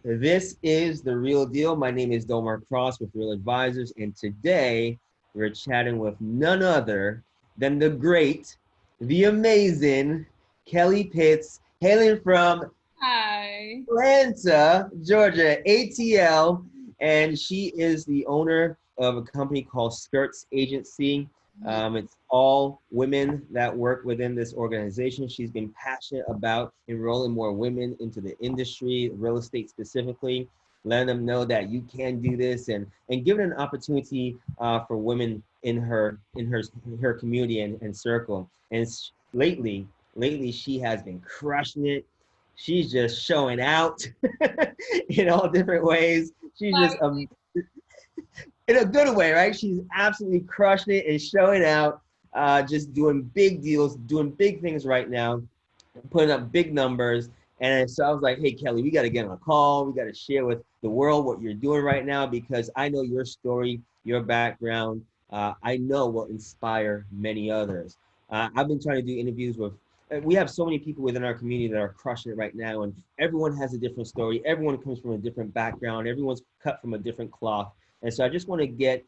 This is The Real Deal. My name is Dolmar Cross with Real Advisors, and today we're chatting with none other than the great, the amazing Kelli Pitts, hailing from Hi. Atlanta, Georgia, ATL, and she is the owner of a company called Skirts Agency. It's all women that work within this organization. She's been passionate about enrolling more women into the industry, real estate specifically, letting them know that you can do this and giving an opportunity for women in her community and circle. And lately she has been crushing it. She's just showing out in all different ways. She's just in a good way, right? She's absolutely crushing it and showing out, just doing big deals, doing big things right now, putting up big numbers. And so I was like, hey, Kelli, we got to get on a call. We got to share with the world what you're doing right now because I know your story, your background, I know will inspire many others. I've been trying to do interviews with, we have so many people within our community that are crushing it right now. And everyone has a different story. Everyone comes from a different background. Everyone's cut from a different cloth. And so I just want to get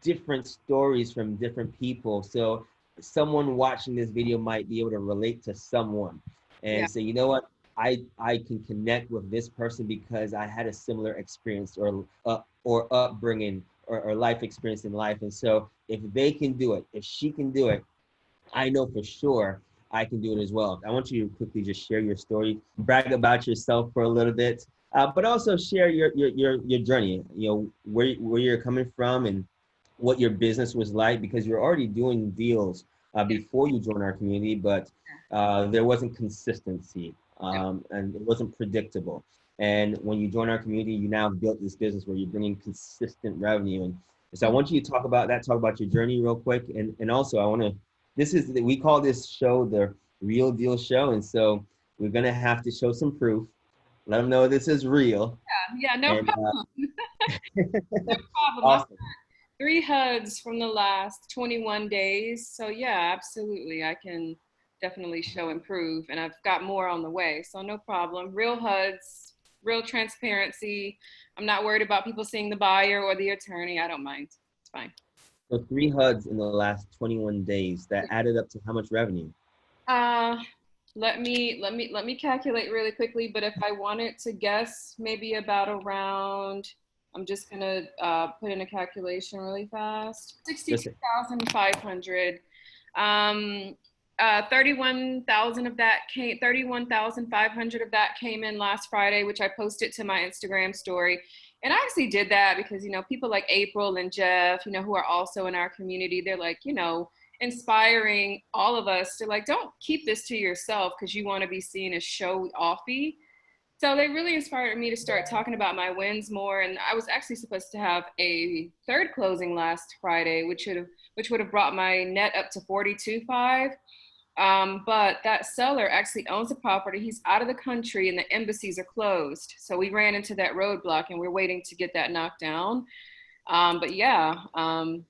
different stories from different people. So someone watching this video might be able to relate to someone Yeah. and say, you know what, I can connect with this person because I had a similar experience or upbringing or life experience in life. And so if they can do it, if she can do it, I know for sure I can do it as well. I want you to quickly just share your story, brag about yourself for a little bit, but also share your journey. You know where you're coming from and what your business was like because you're already doing deals before you joined our community, but there wasn't consistency and it wasn't predictable. And when you join our community, you now built this business where you're bringing consistent revenue. And so I want you to talk about that, talk about your journey real quick. And also I want to, we call this show the Real Deal Show. And so we're going to have to show some proof, let them know this is real. Yeah, no And problem. No problem. I've got awesome. 3 HUDs from the last 21 days. So yeah, absolutely. I can definitely show and prove. And I've got more on the way. So no problem. Real HUDs, real transparency. I'm not worried about people seeing the buyer or the attorney. I don't mind. It's fine. So 3 HUDs in the last 21 days that added up to how much revenue? Uh let me calculate really quickly, but if I wanted to guess, maybe about around, I'm just gonna put in a calculation really fast. Just 62,500. Um 31,000 of that came 31,500 of that came in last Friday, which I posted to my Instagram story. And I actually did that because, people like April and Jeff, who are also in our community, they're like, inspiring all of us to like, don't keep this to yourself because you want to be seen as show offy. So they really inspired me to start talking about my wins more. And I was actually supposed to have a third closing last Friday, which would have brought my net up to 42.5. But that seller actually owns the property. He's out of the country and the embassies are closed. So we ran into that roadblock and we're waiting to get that knocked down. But yeah,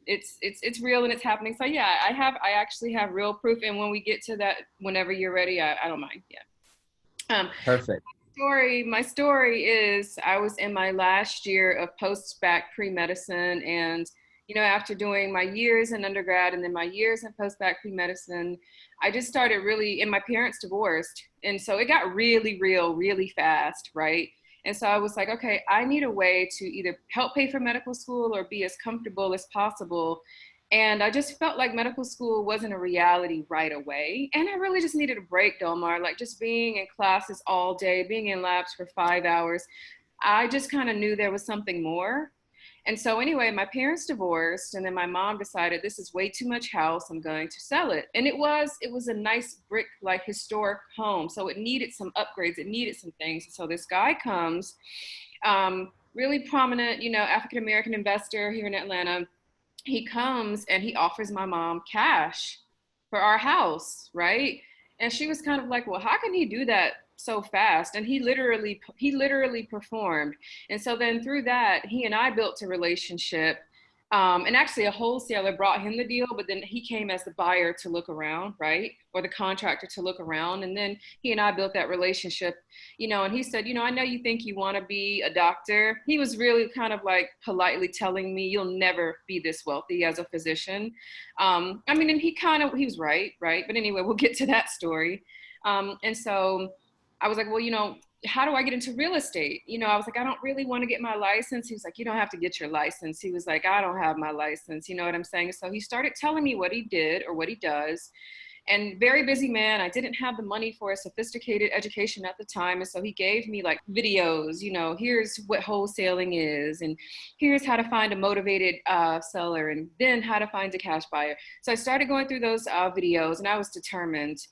it's real and it's happening. So yeah, I actually have real proof. And when we get to that, whenever you're ready, I don't mind. Yeah. perfect. My story is I was in my last year of post-bac pre-medicine, and after doing my years in undergrad and then my years in post-bac pre-medicine, I just started really, and my parents divorced, and so it got really real really fast, right? And so I was like, okay, I need a way to either help pay for medical school or be as comfortable as possible. And I just felt like medical school wasn't a reality right away. And I really just needed a break, Delmar, like just being in classes all day, being in labs for 5 hours. I just kind of knew there was something more. And so anyway, my parents divorced, and then my mom decided this is way too much house. I'm going to sell it. And it was a nice brick, like historic home. So it needed some upgrades. It needed some things. So this guy comes, really prominent, African American investor here in Atlanta. He comes and he offers my mom cash for our house, right? And she was kind of like, well, how can he do that so fast? And he literally performed. And so then through that, he and I built a relationship. And actually a wholesaler brought him the deal, but then he came as the buyer to look around, right? Or the contractor to look around. And then he and I built that relationship, and he said, I know you think you want to be a doctor. He was really kind of like politely telling me, you'll never be this wealthy as a physician. I mean, and he was right. But anyway, we'll get to that story. And so I was like, well, how do I get into real estate? I was like, I don't really want to get my license. He was like, you don't have to get your license. He was like, I don't have my license. You know what I'm saying? So he started telling me what he did or what he does. And very busy man. I didn't have the money for a sophisticated education at the time. And so he gave me like videos, here's what wholesaling is. And here's how to find a motivated seller. And then how to find a cash buyer. So I started going through those videos and I was determined.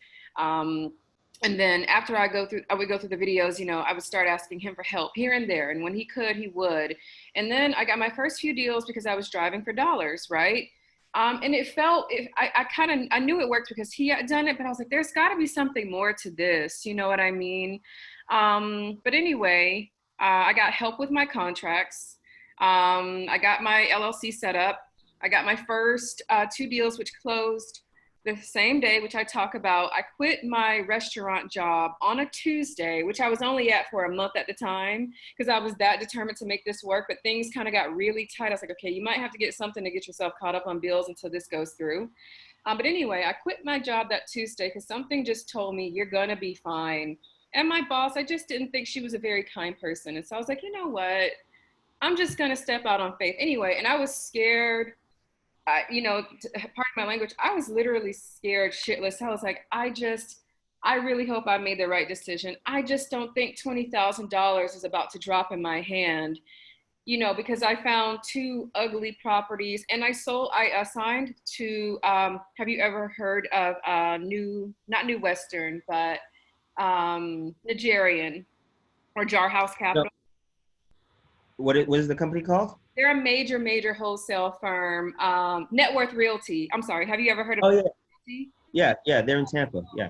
And then after I would go through the videos, I would start asking him for help here and there. And when he could, he would. And then I got my first few deals because I was driving for dollars, right? And I knew it worked because he had done it, but I was like, there's got to be something more to this. You know what I mean? But anyway, I got help with my contracts. I got my LLC set up. I got my first 2 deals, which closed the same day, which I talk about. I quit my restaurant job on a Tuesday, which I was only at for a month at the time because I was that determined to make this work, but things kind of got really tight. I was like, okay, you might have to get something to get yourself caught up on bills until this goes through. But anyway, I quit my job that Tuesday because something just told me you're gonna be fine. And my boss, I just didn't think she was a very kind person. And so I was like, you know what? I'm just gonna step out on faith anyway. And I was scared. Pardon my language, I was literally scared shitless. I was like, I really hope I made the right decision. I just don't think $20,000 is about to drop in my hand, because I found 2 ugly properties and I assigned to, have you ever heard of not New Western, but Nigerian or Jar House Capital? What is the company called? They're a major wholesale firm. Net Worth Realty. I'm sorry. Have you ever heard of? Oh yeah. Yeah. They're in Tampa. Yeah.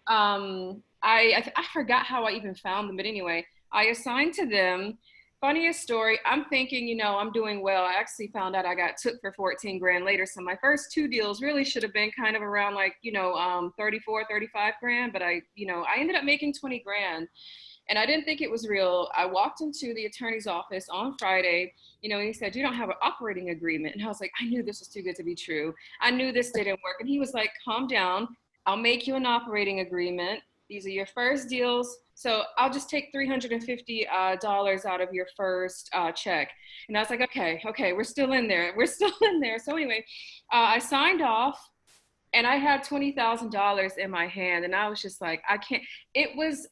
I forgot how I even found them, but anyway, I assigned to them. Funniest story. I'm thinking, I'm doing well. I actually found out I got took for 14 grand later. So my first 2 deals really should have been kind of around like 34, 35 grand, but I ended up making 20 grand. And I didn't think it was real. I walked into the attorney's office on Friday, and he said, you don't have an operating agreement. And I was like, I knew this was too good to be true. I knew this didn't work. And he was like, calm down. I'll make you an operating agreement. These are your first deals. So I'll just take $350 out of your first check. And I was like, okay, we're still in there. So anyway, I signed off. And I had $20,000 in my hand and I was just like, I can't, it was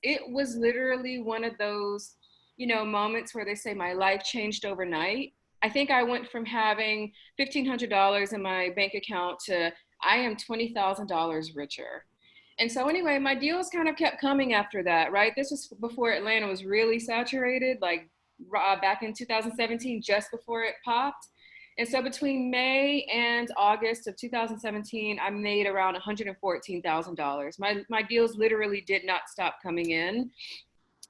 literally one of those, moments where they say my life changed overnight. I think I went from having $1,500 in my bank account to I am $20,000 richer. And so anyway, my deals kind of kept coming after that, right? This was before Atlanta was really saturated, like back in 2017, just before it popped. And so between May and August of 2017, I made around $114,000. My deals literally did not stop coming in.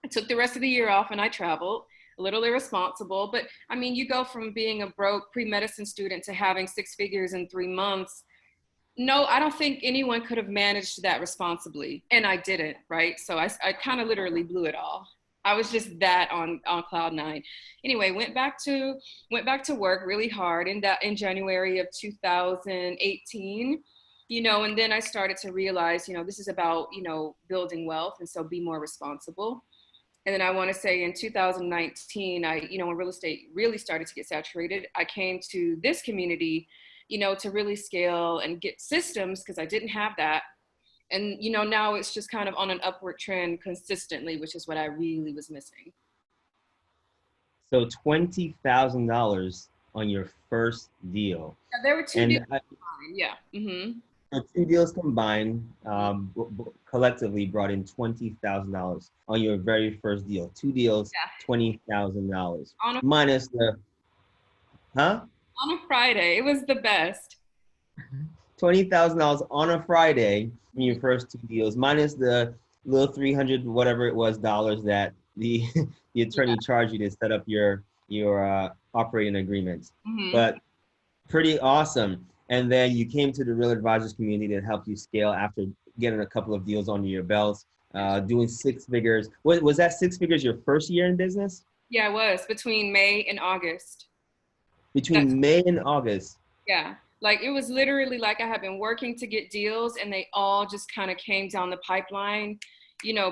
I took the rest of the year off and I traveled, a little irresponsible. But I mean, you go from being a broke pre-medicine student to having 6 figures in 3 months. No, I don't think anyone could have managed that responsibly. And I didn't, right? So I kind of literally blew it all. I was just that on cloud 9. Anyway, went back to work really hard in January of 2018, and then I started to realize, this is about, building wealth. And so be more responsible. And then I want to say in 2019, when real estate really started to get saturated, I came to this community, to really scale and get systems because I didn't have that. And, now it's just kind of on an upward trend consistently, which is what I really was missing. So $20,000 on your first deal. Yeah, there were 2 deals combined. Yeah. Mm-hmm. So 2 deals combined collectively brought in $20,000 on your very first deal. 2 deals, yeah. $20,000. Minus the, huh? On a Friday. It was the best. $20,000 on a Friday in your first 2 deals, minus the little 300 whatever it was dollars that the attorney charged you to set up your operating agreement. Mm-hmm. But Pretty awesome. And then you came to the Real Advisors community that helped you scale after getting a couple of deals under your belt, doing six figures. Was that six figures your first year in business? Yeah, it was between May and August. That's Between May and August. Yeah, like it was literally like I had been working to get deals and they all just kind of came down the pipeline,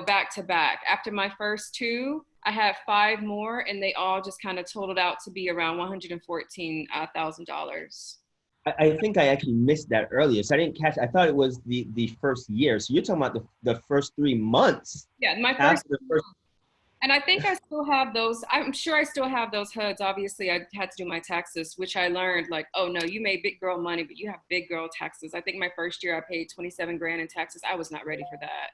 back to back. After my first two, I had five more and they all just kind of totaled out to be around $114,000. I think I actually missed that earlier. So I didn't catch, I thought it was the first year. So you're talking about the first 3 months Yeah, my first after the first. And I think I still have those. I'm sure I still have those HUDs. Obviously, I had to do my taxes, which I learned like, oh no, you made big girl money, but you have big girl taxes. I think my first year I paid 27 grand in taxes. I was not ready for that.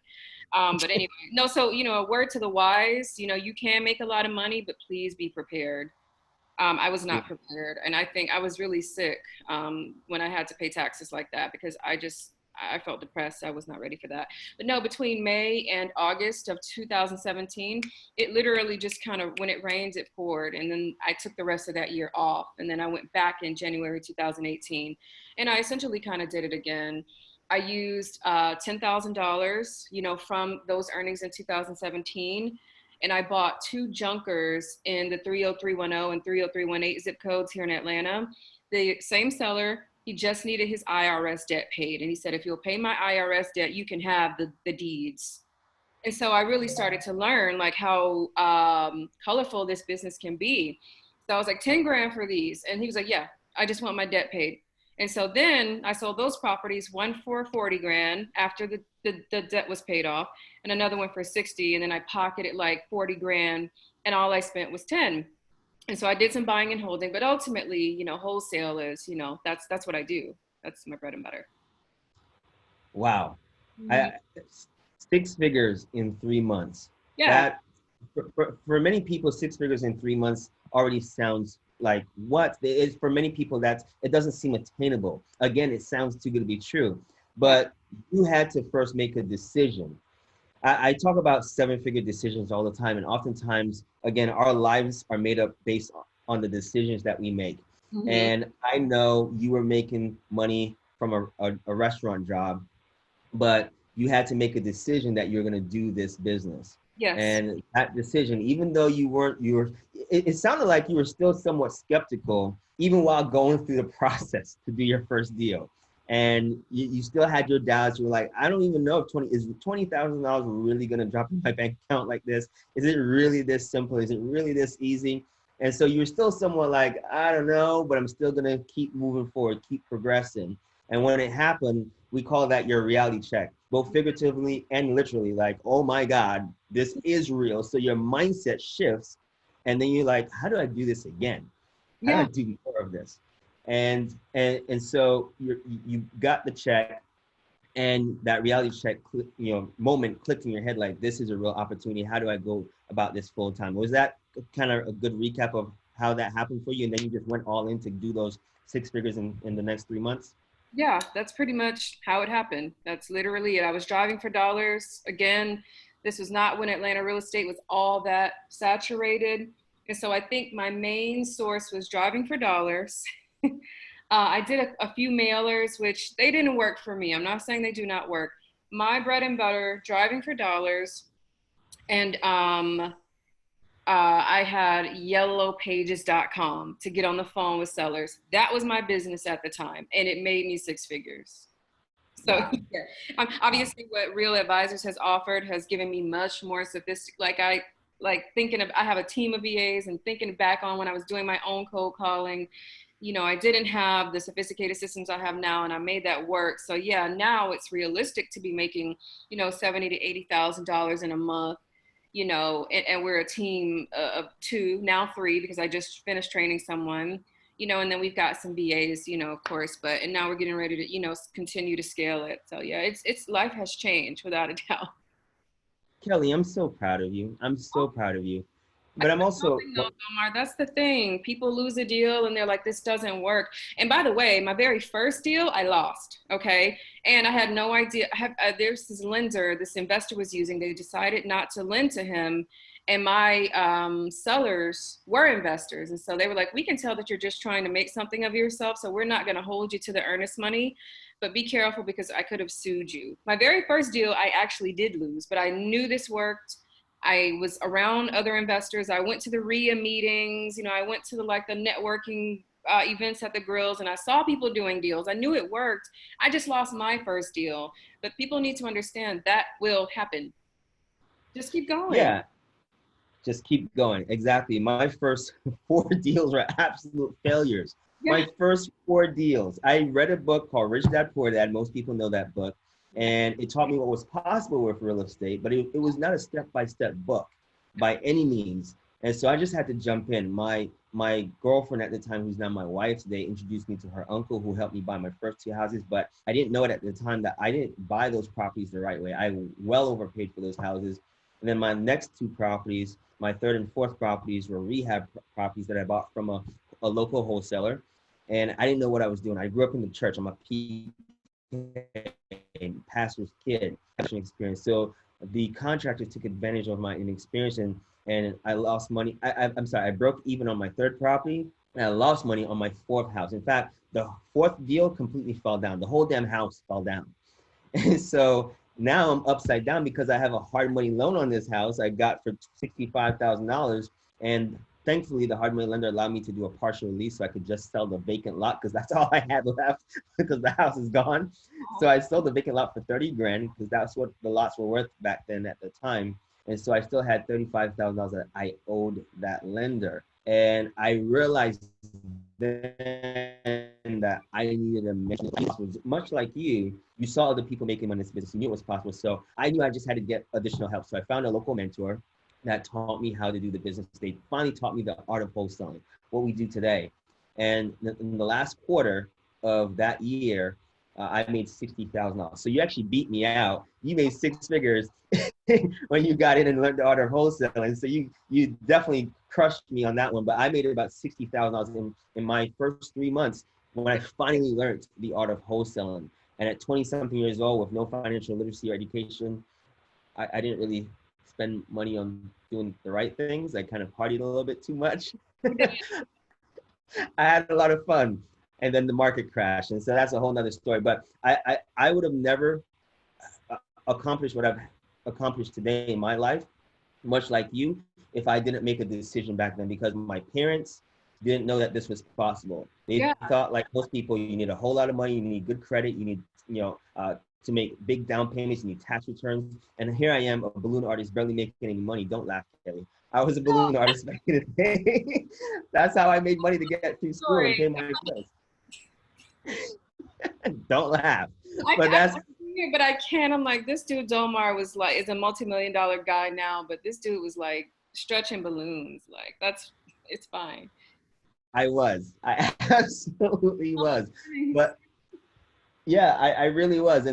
But anyway, no, so, a word to the wise, you can make a lot of money, but please be prepared. I was not prepared. And I think I was really sick when I had to pay taxes like that because I felt depressed. I was not ready for that. But no, between May and August of 2017, it literally just kind of, when it rains, it poured. And then I took the rest of that year off. And then I went back in January 2018. And I essentially kind of did it again. I used $10,000, from those earnings in 2017. And I bought two junkers in the 30310 and 30318 zip codes here in Atlanta. The same seller, he just needed his IRS debt paid. And he said, if you'll pay my IRS debt, you can have the deeds. And so I really started to learn like how colorful this business can be. So I was like, 10 grand for these. And he was like, yeah, I just want my debt paid. And so then I sold those properties, one for 40 grand after the debt was paid off, and another one for 60. And then I pocketed like 40 grand and all I spent was 10. And so I did some buying and holding, but ultimately, wholesale is, that's what I do. That's my bread and butter. Wow. Mhm. Six figures in 3 months. Yeah. That for many people, six figures in 3 months already sounds like what it is. For many people, it doesn't seem attainable. Again, it sounds too good to be true. Yeah. But you had to first make a decision. I talk about seven-figure decisions all the time, and oftentimes, again, our lives are made up based on the decisions that we make. Mm-hmm. And I know you were making money from a restaurant job, but you had to make a decision that you're going to do this business. Yes. And that decision, even though it sounded like you were still somewhat skeptical, even while going through the process to do your first deal. And you still had your doubts. You were like, I don't even know if $20,000 really going to drop in my bank account like this? Is it really this simple? Is it really this easy? And so you're still somewhat like, I don't know, but I'm still going to keep moving forward, keep progressing. And when it happened, we call that your reality check, both figuratively and literally, like, oh my God, this is real. So your mindset shifts. And then you're like, how do I do this again? How do I Yeah. do more of this? And so you got the check, and that reality check, moment clicked in your head, like, this is a real opportunity. How do I go about this full time? Was that kind of a good recap of how that happened for you? And then you just went all in to do those six figures in the next 3 months? Yeah, that's pretty much how it happened. That's literally it. I was driving for dollars. Again, this was not when Atlanta real estate was all that saturated. And so I think my main source was driving for dollars. I did a few mailers, which they didn't work for me. I'm not saying they do not work. My bread and butter, driving for dollars, and I had yellowpages.com to get on the phone with sellers. That was my business at the time, and it made me six figures. So Wow. yeah, obviously, what Real Advisors has offered has given me much more sophisticated. I have a team of VAs, and thinking back on when I was doing my own cold calling, I didn't have the sophisticated systems I have now, and I made that work. So yeah, now it's realistic to be making, $70,000 to $80,000 in a month, and we're a team of two, now three, because I just finished training someone, and then we've got some VAs, of course, and now we're getting ready to, continue to scale it. So yeah, it's life has changed without a doubt. Kelli, I'm so proud of you. I'm so proud of you. But I'm also, No, Dolmar, that's the thing. People lose a deal and they're like, this doesn't work. And by the way, my very first deal, I lost. Okay. And I had no idea. There's this lender, this investor was using, they decided not to lend to him. And my sellers were investors. And so they were like, we can tell that you're just trying to make something of yourself. So we're not going to hold you to the earnest money, but be careful because I could have sued you. My very first deal, I actually did lose, but I knew this worked. I was around other investors. I went to the RIA meetings. You know, I went to the networking events at the grills, and I saw people doing deals. I knew it worked. I just lost my first deal, but people need to understand that will happen. Just keep going. yeah, just keep going. Exactly. My first 4 deals were absolute failures. Yeah. My first 4 deals. I read a book called Rich Dad Poor Dad. Most people know that book. And it taught me what was possible with real estate, but it was not a step-by-step book by any means. And so I just had to jump in. My girlfriend at the time, who's now my wife today, introduced me to her uncle who helped me buy my first 2 houses. But I didn't know it at the time that I didn't buy those properties the right way. I well overpaid for those houses. And then my next 2 properties, my third and fourth properties, were rehab properties that I bought from a local wholesaler. And I didn't know what I was doing. I grew up in the church. I'm a pastor's kid, experience. So the contractor took advantage of my inexperience, and I lost money. I'm sorry, I broke even on my third property, and I lost money on my fourth house. In fact, the fourth deal completely fell down. The whole damn house fell down. And so now I'm upside down because I have a hard money loan on this house I got for $65,000. And thankfully, the hard money lender allowed me to do a partial lease so I could just sell the vacant lot because that's all I had left because the house is gone. So I sold the vacant lot for 30 grand because that's what the lots were worth back then at the time. And so I still had $35,000 that I owed that lender. And I realized then that I needed a mission. Much like you saw other people making money in this business. You knew it was possible. So I knew I just had to get additional help. So I found a local mentor that taught me how to do the business. They finally taught me the art of wholesaling, what we do today. And in the last quarter of that year, I made $60,000. So you actually beat me out. You made 6 figures when you got in and learned the art of wholesaling. So you definitely crushed me on that one. But I made about $60,000 in my first 3 months when I finally learned the art of wholesaling. And at 20-something years old with no financial literacy or education, I didn't really spend money on doing the right things. I kind of partied a little bit too much. I had a lot of fun. And then the market crashed. And so that's a whole nother story. But I would have never accomplished what I've accomplished today in my life, much like you, if I didn't make a decision back then, because my parents didn't know that this was possible. They thought, like most people, you need a whole lot of money, you need good credit, you need, to make big down payments, you need tax returns. And here I am, a balloon artist, barely making any money. Don't laugh, Kelly. I was a balloon artist back in the day. That's how I made money to get through school and pay my bills. Don't laugh. But I can't. I'm like, this dude Dolmar is a multi-million-dollar guy now, but this dude was like stretching balloons. Like it's fine. I absolutely was. But yeah, I really was.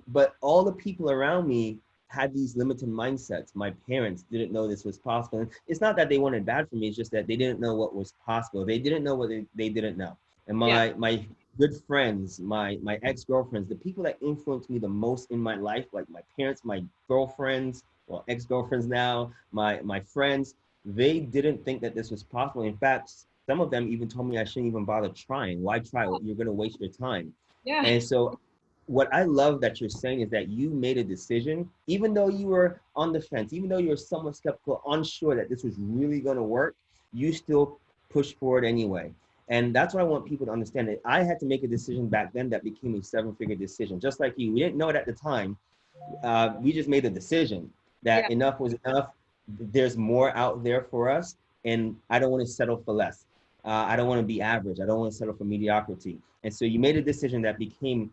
But all the people around me had these limited mindsets. My parents didn't know this was possible. And it's not that they wanted bad for me. It's just that they didn't know what was possible. They didn't know what they didn't know. And my good friends, my ex-girlfriends, the people that influenced me the most in my life, like my parents, my girlfriends, well, ex-girlfriends now, my friends, they didn't think that this was possible. In fact, some of them even told me I shouldn't even bother trying. Why try? You're going to waste your time. Yeah. And so what I love that you're saying is that you made a decision, even though you were on the fence, even though you were somewhat skeptical, unsure that this was really going to work, you still pushed forward anyway. And that's what I want people to understand. That I had to make a decision back then that became a 7-figure decision. Just like you, we didn't know it at the time. We just made a decision that enough was enough. There's more out there for us, and I don't want to settle for less. I don't want to be average. I don't want to settle for mediocrity. And so you made a decision that became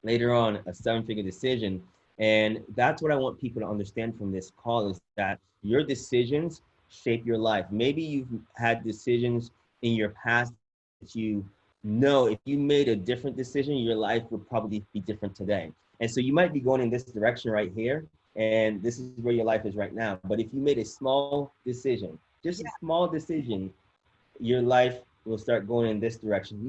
later on a 7-figure decision. And that's what I want people to understand from this call is that your decisions shape your life. Maybe you've had decisions in your past that you know if you made a different decision, your life would probably be different today. And so you might be going in this direction right here, and this is where your life is right now. But if you made a small decision Just a small decision, your life will start going in this direction.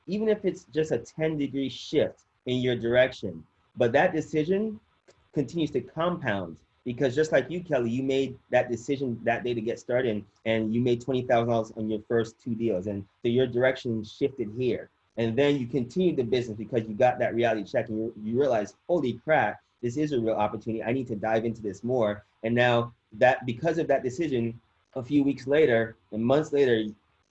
Even if it's just a 10-degree shift in your direction, but that decision continues to compound, because just like you, Kelly, you made that decision that day to get started, and you made $20,000 on your first 2 deals, and so your direction shifted here. And then you continued the business because you got that reality check, and you realize, holy crap, this is a real opportunity. I need to dive into this more. And now that, because of that decision, a few weeks later and months later,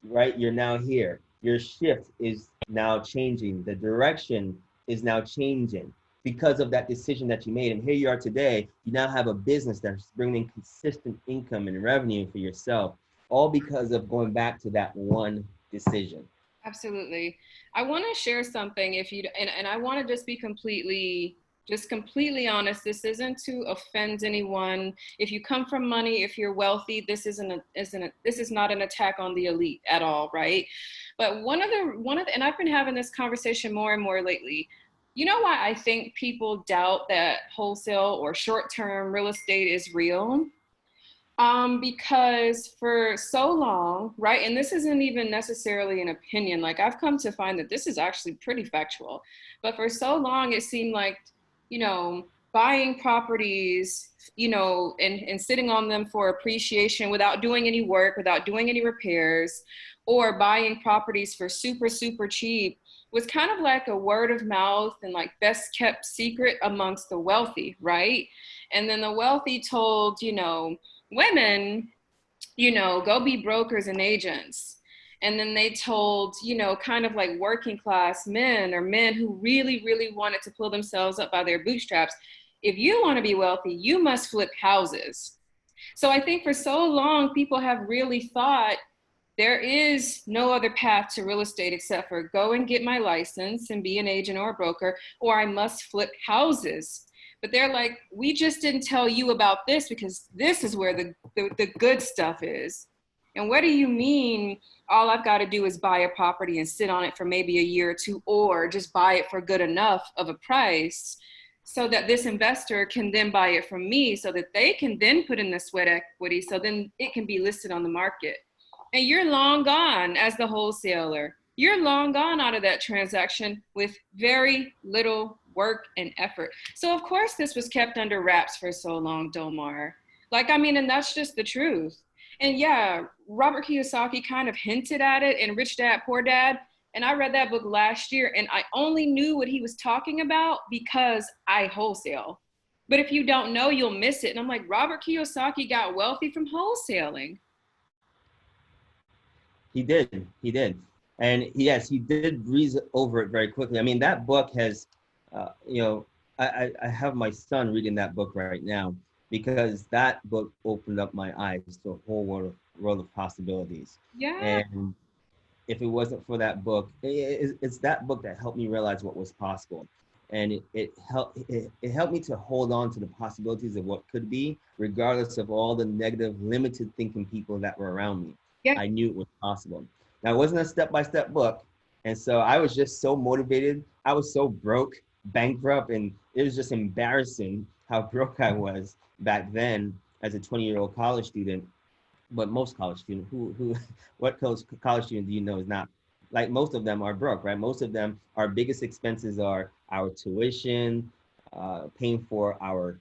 right, you're now here. Your shift is now changing. The direction is now changing because of that decision that you made. And here you are today. You now have a business that's bringing consistent income and revenue for yourself, all because of going back to that one decision. Absolutely. I want to share something, if you, and I want to just be completely honest. This isn't to offend anyone. If you come from money, if you're wealthy, this is not an attack on the elite at all, right? But and I've been having this conversation more and more lately. You know why I think people doubt that wholesale or short-term real estate is real? Because for so long, right, and this isn't even necessarily an opinion, like I've come to find that this is actually pretty factual, but for so long it seemed like, buying properties, and sitting on them for appreciation without doing any work, without doing any repairs, or buying properties for super, super cheap was kind of like a word of mouth and like best kept secret amongst the wealthy, right? And then the wealthy told, women, go be brokers and agents. And then they told, kind of like working class men or men who really, really wanted to pull themselves up by their bootstraps, if you want to be wealthy, you must flip houses. So I think for so long, people have really thought there is no other path to real estate except for go and get my license and be an agent or a broker, or I must flip houses. But they're like, we just didn't tell you about this because this is where the good stuff is. And what do you mean all I've got to do is buy a property and sit on it for maybe a year or two, or just buy it for good enough of a price so that this investor can then buy it from me so that they can then put in the sweat equity so then it can be listed on the market. And you're long gone as the wholesaler. You're long gone out of that transaction with very little work and effort. So of course this was kept under wraps for so long, Dolmar. And that's just the truth. And yeah, Robert Kiyosaki kind of hinted at it in Rich Dad, Poor Dad. And I read that book last year and I only knew what he was talking about because I wholesale. But if you don't know, you'll miss it. And I'm like, Robert Kiyosaki got wealthy from wholesaling. He did. And yes, he did breeze over it very quickly. I mean, that book has, I have my son reading that book right now because that book opened up my eyes to a whole world of possibilities. Yeah. And if it wasn't for that book, it's that book that helped me realize what was possible. And it helped me to hold on to the possibilities of what could be, regardless of all the negative, limited thinking people that were around me. Yeah. I knew it was possible. Now, it wasn't a step-by-step book. And so I was just so motivated. I was so broke, bankrupt, and it was just embarrassing how broke I was back then as a 20-year-old college student. But most college students, what college student do you know is not, like most of them are broke, right? Most of them, our biggest expenses are our tuition, paying for our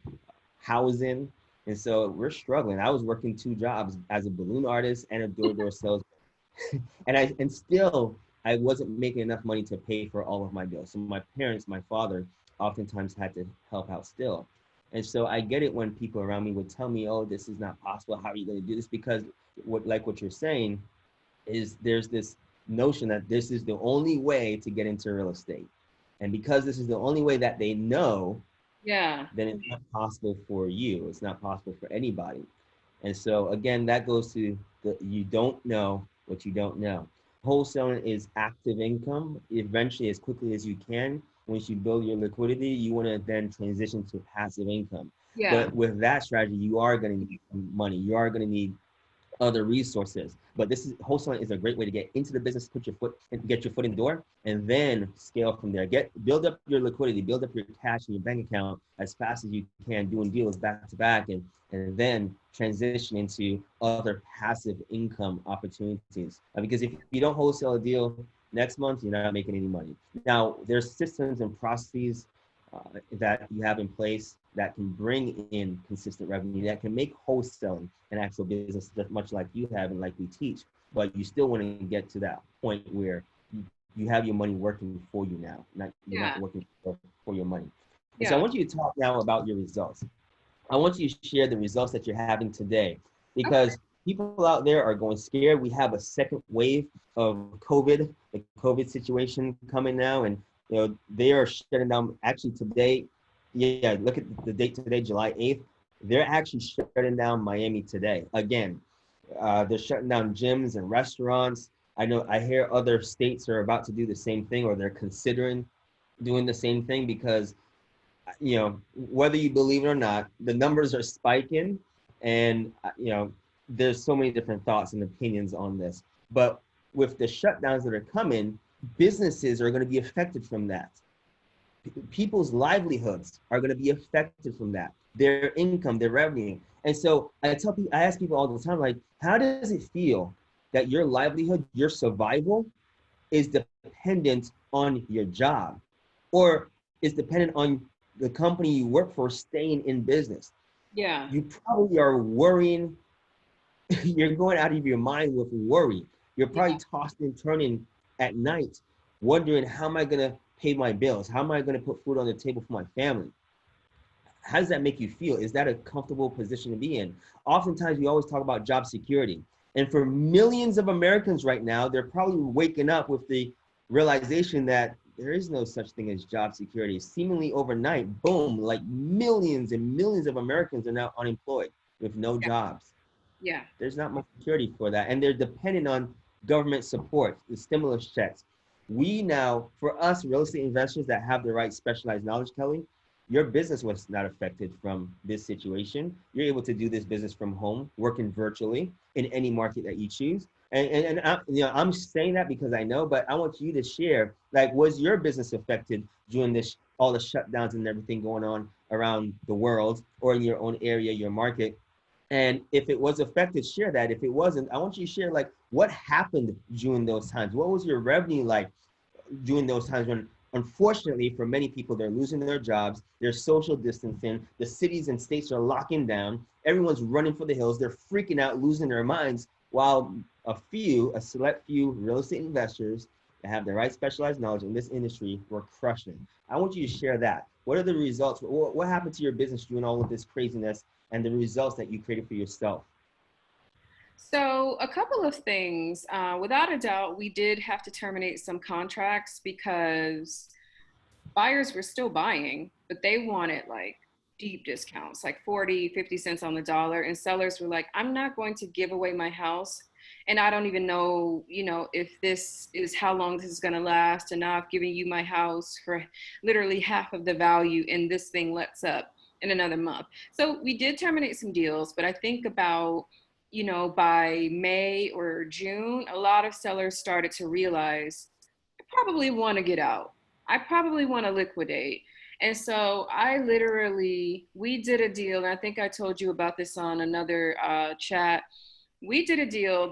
housing. And so we're struggling. I was working 2 jobs as a balloon artist and a door-to-door salesman. and still I wasn't making enough money to pay for all of my bills. So my parents, my father, oftentimes had to help out still. And so I get it when people around me would tell me, oh, this is not possible. How are you going to do this? Because what you're saying is there's this notion that this is the only way to get into real estate. And because this is the only way that they know, yeah, then it's not possible for you. It's not possible for anybody. And so again, that goes to you don't know what you don't know. Wholesaling is active income. Eventually, as quickly as you can, once you build your liquidity, you want to then transition to passive income. Yeah. But with that strategy, you are going to need money. You are going to need other resources. But this is wholesaling is a great way to get into the business, put your foot and get your foot in the door, and then scale from there. Build up your liquidity, build up your cash in your bank account as fast as you can, doing deals back to back, and then transition into other passive income opportunities. Because if you don't wholesale a deal next month, you're not making any money. Now, there's systems and processes that you have in place that can bring in consistent revenue, that can make wholesaling an actual business, much like you have and like we teach. But you still want to get to that point where you have your money working for you now, you're not working for your money. And so I want you to talk now about your results. I want you to share the results that you're having today, because people out there are going scared. We have a second wave of COVID, the COVID situation coming now, and they are shutting down. Actually today, look at the date today, July 8th. They're actually shutting down Miami today. Again, they're shutting down gyms and restaurants. I hear other states are about to do the same thing, or they're considering doing the same thing, because whether you believe it or not, the numbers are spiking, and there's so many different thoughts and opinions on this. But with the shutdowns that are coming, businesses are going to be affected from that. People's livelihoods are going to be affected from that, their income, their revenue. And so I ask people all the time, like, how does it feel that your livelihood, your survival is dependent on your job, or is dependent on the company you work for staying in business? Yeah. You probably are worrying. You're going out of your mind with worry. You're probably tossing and turning at night, wondering, how am I going to pay my bills? How am I going to put food on the table for my family? How does that make you feel? Is that a comfortable position to be in? Oftentimes, we always talk about job security. And for millions of Americans right now, they're probably waking up with the realization that there is no such thing as job security. Seemingly overnight, boom, like millions and millions of Americans are now unemployed with no jobs. Yeah. There's not much security for that. And they're dependent on government support, the stimulus checks. We now, for us real estate investors that have the right specialized knowledge, Kelli, your business was not affected from this situation. You're able to do this business from home, working virtually in any market that you choose. And I'm saying that because I know, but I want you to share, like, was your business affected during all the shutdowns and everything going on around the world, or in your own area, your market? And if it was affected, share that. If it wasn't, I want you to share, like, what happened during those times? What was your revenue like during those times when, unfortunately, for many people, they're losing their jobs, they're social distancing, the cities and states are locking down, everyone's running for the hills, they're freaking out, losing their minds, while a select few real estate investors that have the right specialized knowledge in this industry were crushing. I want you to share that. What are the results? What happened to your business during all of this craziness, and the results that you created for yourself? So a couple of things. Without a doubt, we did have to terminate some contracts because buyers were still buying, but they wanted like deep discounts, like 40, 50 cents on the dollar. And sellers were like, I'm not going to give away my house. And I don't even know, if this is how long this is going to last. And now I've given you my house for literally half of the value, and this thing lets up in another month. So we did terminate some deals, but I think about, by May or June, a lot of sellers started to realize, I probably want to get out. I probably want to liquidate. And so we did a deal, and I think I told you about this on another chat. We did a deal.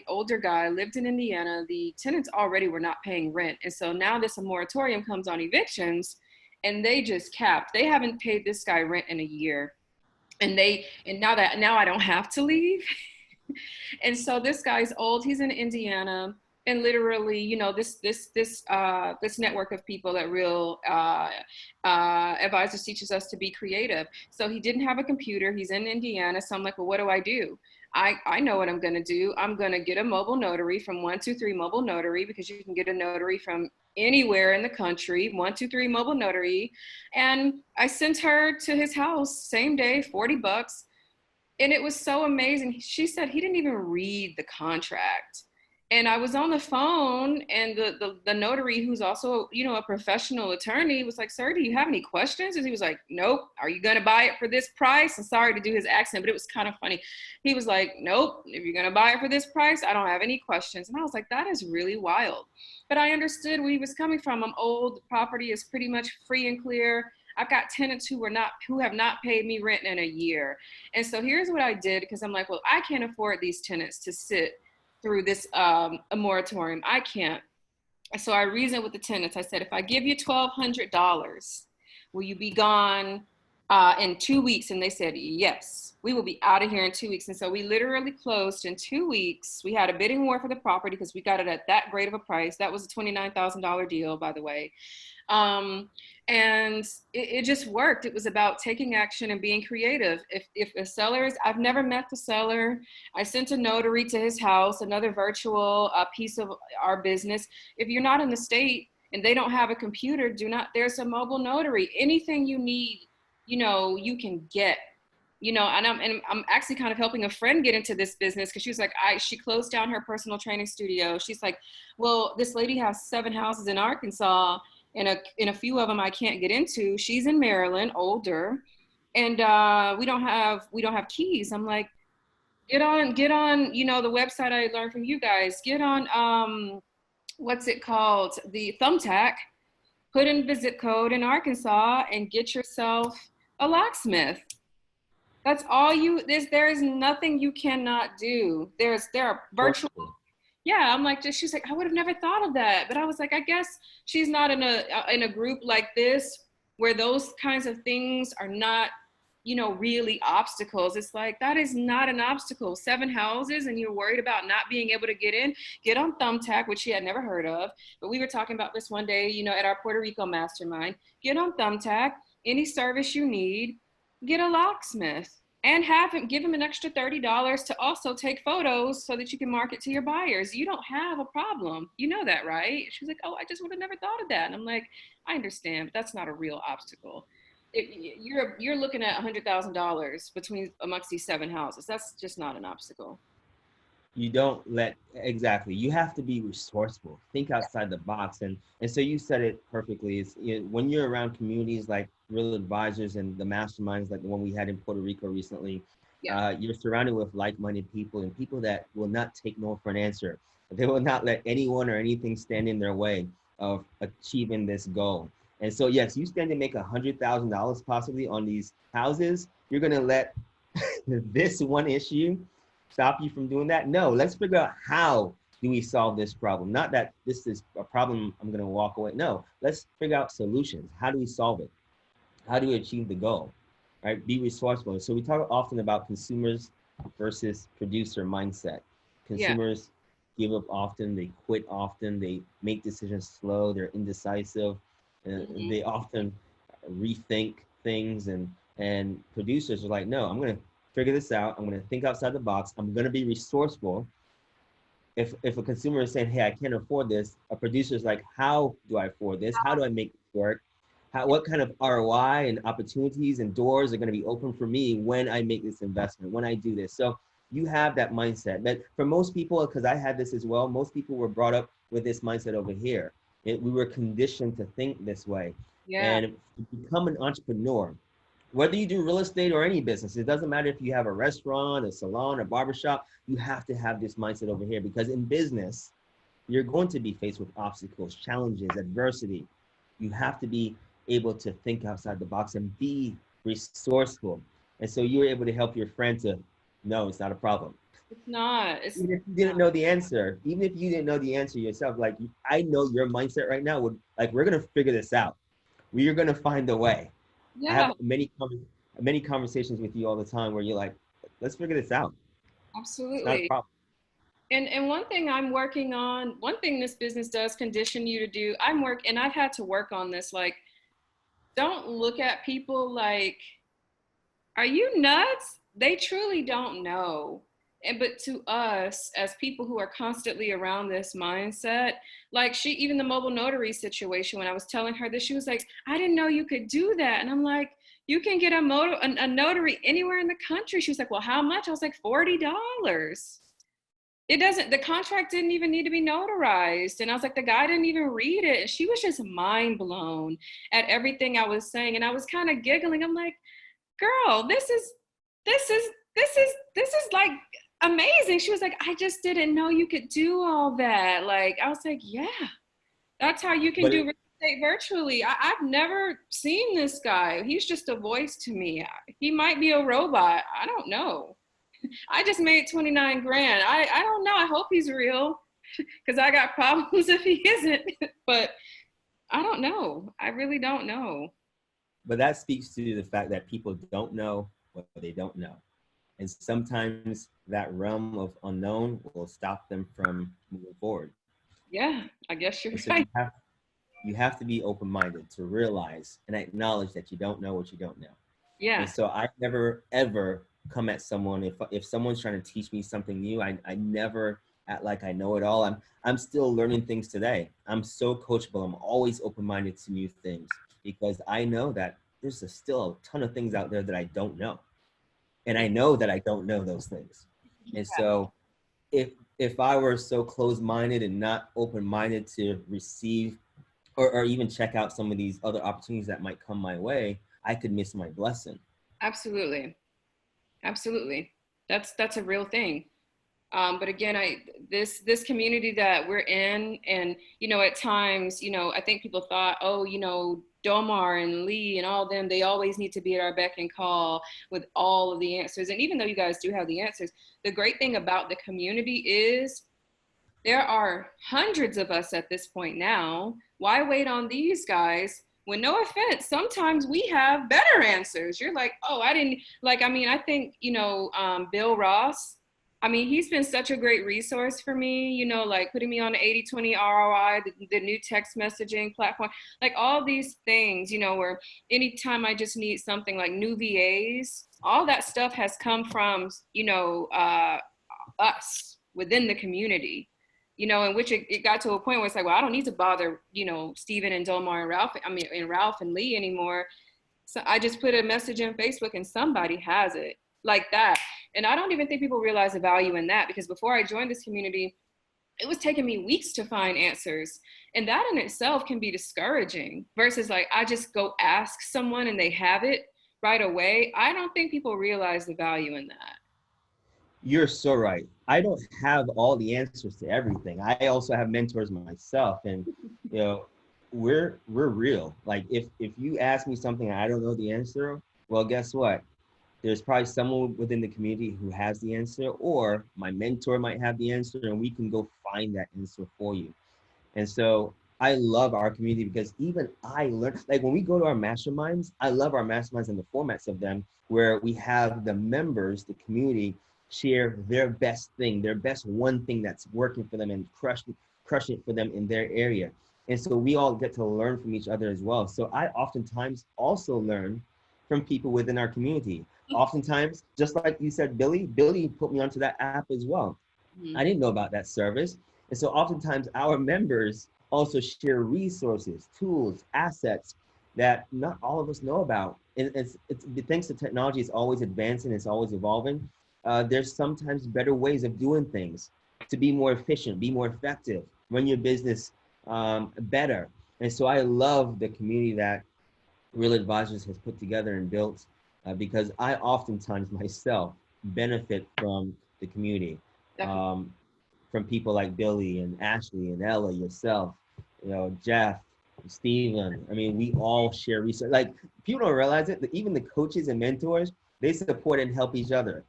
Older guy, lived in Indiana. The tenants already were not paying rent. And so now a moratorium comes on evictions, and they just capped. They haven't paid this guy rent in a year. And now I don't have to leave. And so this guy's old, he's in Indiana. And literally, this network of people that Real Advisors teaches us to be creative. So he didn't have a computer. He's in Indiana. So I'm like, well, what do? I know what I'm going to do. I'm going to get a mobile notary from 123 Mobile Notary, because you can get a notary from anywhere in the country, 123 Mobile Notary. And I sent her to his house same day, $40. And it was so amazing. She said he didn't even read the contract. And I was on the phone, and the notary, who's also, you know, a professional attorney, was like, "Sir, do you have any questions?" And he was like, "Nope. Are you going to buy it for this price?" I'm sorry to do his accent, but it was kind of funny. He was like, "Nope. If you're going to buy it for this price, I don't have any questions." And I was like, that is really wild. But I understood where he was coming from. I'm old. The property is pretty much free and clear. I've got tenants who have not paid me rent in a year. And so here's what I did, because I'm like, well, I can't afford these tenants to sit through this a moratorium. I can't. So I reasoned with the tenants. I said, if I give you $1,200, will you be gone in 2 weeks? And they said, yes, we will be out of here in 2 weeks. And so we literally closed in 2 weeks. We had a bidding war for the property because we got it at that great of a price. That was a $29,000 deal, by the way. And it just worked. It was about taking action and being creative. If a seller is, I've never met the seller. I sent a notary to his house, another virtual piece of our business. If you're not in the state and they don't have a computer, there's a mobile notary. Anything you need, you know, you can get. You know, and I'm actually kind of helping a friend get into this business, because she was like, she closed down her personal training studio. She's like, well, this lady has 7 houses in Arkansas, and a few of them I can't get into. She's in Maryland, older, and we don't have keys. I'm like, get on, you know, the website I learned from you guys. Get on what's it called? The Thumbtack. Put in the zip code in Arkansas and get yourself a locksmith. That's all there is nothing you cannot do. There are virtual. Yeah, I'm like, she's like, I would have never thought of that. But I was like, I guess she's not in a group like this where those kinds of things are not, you know, really obstacles. It's like, that is not an obstacle. 7 houses and you're worried about not being able to get in. Get on Thumbtack, which she had never heard of. But we were talking about this one day, you know, at our Puerto Rico mastermind. Get on Thumbtack, any service you need, get a locksmith. And give him an extra $30 to also take photos so that you can market to your buyers. You don't have a problem. You know that, right? She was like, oh, I just would have never thought of that. And I'm like, I understand, but that's not a real obstacle. You're looking at $100,000 amongst these 7 houses. That's just not an obstacle. You don't exactly. You have to be resourceful. Think outside the box, and so you said it perfectly. Is, you know, when you're around communities like Real Advisors and the masterminds like the one we had in Puerto Rico recently, Yeah. you're surrounded with like-minded people and people that will not take no for an answer. They will not let anyone or anything stand in their way of achieving this goal. And so, yes, you stand to make $100,000 possibly on these houses. You're gonna let this one issue stop you from doing that? No, let's figure out how do we solve this problem. Not that this is a problem, I'm gonna walk away. No, let's figure out solutions. How do we solve it? How do we achieve the goal? Right? Be resourceful. So we talk often about consumers versus producer mindset. Consumers give up often, they quit often, they make decisions slow, they're indecisive, and they often rethink things, and producers are like, no, I'm gonna figure this out. I'm going to think outside the box. I'm going to be resourceful. If a consumer is saying, hey, I can't afford this, a producer is like, how do I afford this? How do I make it work? What kind of ROI and opportunities and doors are going to be open for me when I make this investment, when I do this? So you have that mindset. But for most people, because I had this as well, most people were brought up with this mindset over here. We were conditioned to think this way. Yeah. And to become an entrepreneur, whether you do real estate or any business, it doesn't matter if you have a restaurant, a salon, a barbershop, you have to have this mindset over here, because in business, you're going to be faced with obstacles, challenges, adversity. You have to be able to think outside the box and be resourceful. And so you were able to help your friend to, no, it's not a problem. It's not. Even if you didn't know the answer, even if you didn't know the answer yourself, like, I know your mindset right now would, like, we're going to figure this out. We are going to find a way. Yeah. I have many conversations with you all the time where you're like, let's figure this out. Absolutely. It's not a problem. And one thing I'm working on, one thing this business does condition you to do, and I've had to work on this, like, don't look at people like, are you nuts? They truly don't know. But to us, as people who are constantly around this mindset, like even the mobile notary situation, when I was telling her this, she was like, I didn't know you could do that. And I'm like, you can get a notary anywhere in the country. She was like, well, how much? I was like, $40. it doesn't, the contract didn't even need to be notarized. And I was like, the guy didn't even read it. And she was just mind blown at everything I was saying. And I was kind of giggling. I'm like, girl, this is like amazing. She was like, I just didn't know you could do all that. Like, I was like, yeah, that's how you can do real estate virtually. I've never seen this guy. He's just a voice to me. He might be a robot. I don't know. I just made 29 grand. I don't know. I hope he's real because I got problems if he isn't. But I don't know. I really don't know. But that speaks to the fact that people don't know what they don't know. And sometimes that realm of unknown will stop them from moving forward. Yeah, I guess you're So right. you have to be open-minded to realize and acknowledge that you don't know what you don't know. Yeah. And so I never, ever come at someone, if someone's trying to teach me something new, I never act like I know it all. I'm still learning things today. I'm so coachable. I'm always open-minded to new things because I know that there's still a ton of things out there that I don't know. And I know that I don't know those things. And so if I were so closed-minded and not open-minded to receive or even check out some of these other opportunities that might come my way, I could miss my blessing. Absolutely. Absolutely. That's a real thing. But again, this community that we're in, and at times, I think people thought, oh, Dolmar and Lee and all of them, they always need to be at our beck and call with all of the answers. And even though you guys do have the answers, the great thing about the community is there are hundreds of us at this point now. Why wait on these guys? When, no offense, sometimes we have better answers. You're like, oh, I didn't, like, I think, Bill Ross, he's been such a great resource for me, like putting me on the 80/20 ROI, the new text messaging platform, like all these things, where anytime I just need something like new VAs, all that stuff has come from, us within the community. In which it got to a point where it's like, well, I don't need to bother, Steven and Dolmar and Ralph, and Ralph and Lee anymore. So I just put a message in Facebook and somebody has it like that. And I don't even think people realize the value in that, because before I joined this community, it was taking me weeks to find answers. And that in itself can be discouraging versus like, I just go ask someone and they have it right away. I don't think people realize the value in that. You're so right. I don't have all the answers to everything. I also have mentors myself, and we're real. Like if you ask me something and I don't know the answer, well, guess what? There's probably someone within the community who has the answer, or my mentor might have the answer, and we can go find that answer for you. And so I love our community because even I learn, like when we go to our masterminds, I love our masterminds and the formats of them where we have the members, the community, share their best thing, their best one thing that's working for them and crush it for them in their area. And so we all get to learn from each other as well. So I oftentimes also learn from people within our community. Oftentimes, just like you said, Billy put me onto that app as well. Mm-hmm. I didn't know about that service. And so oftentimes our members also share resources, tools, assets that not all of us know about. And it's thanks to technology, it's always advancing, it's always evolving. There's sometimes better ways of doing things to be more efficient, be more effective, run your business better. And so I love the community that Real Advisors has put together and built because I oftentimes myself benefit from the community, from people like Billy and Ashley and Ella, yourself, Jeff, Steven. We all share research. Like people don't realize it, even the coaches and mentors, they support and help each other.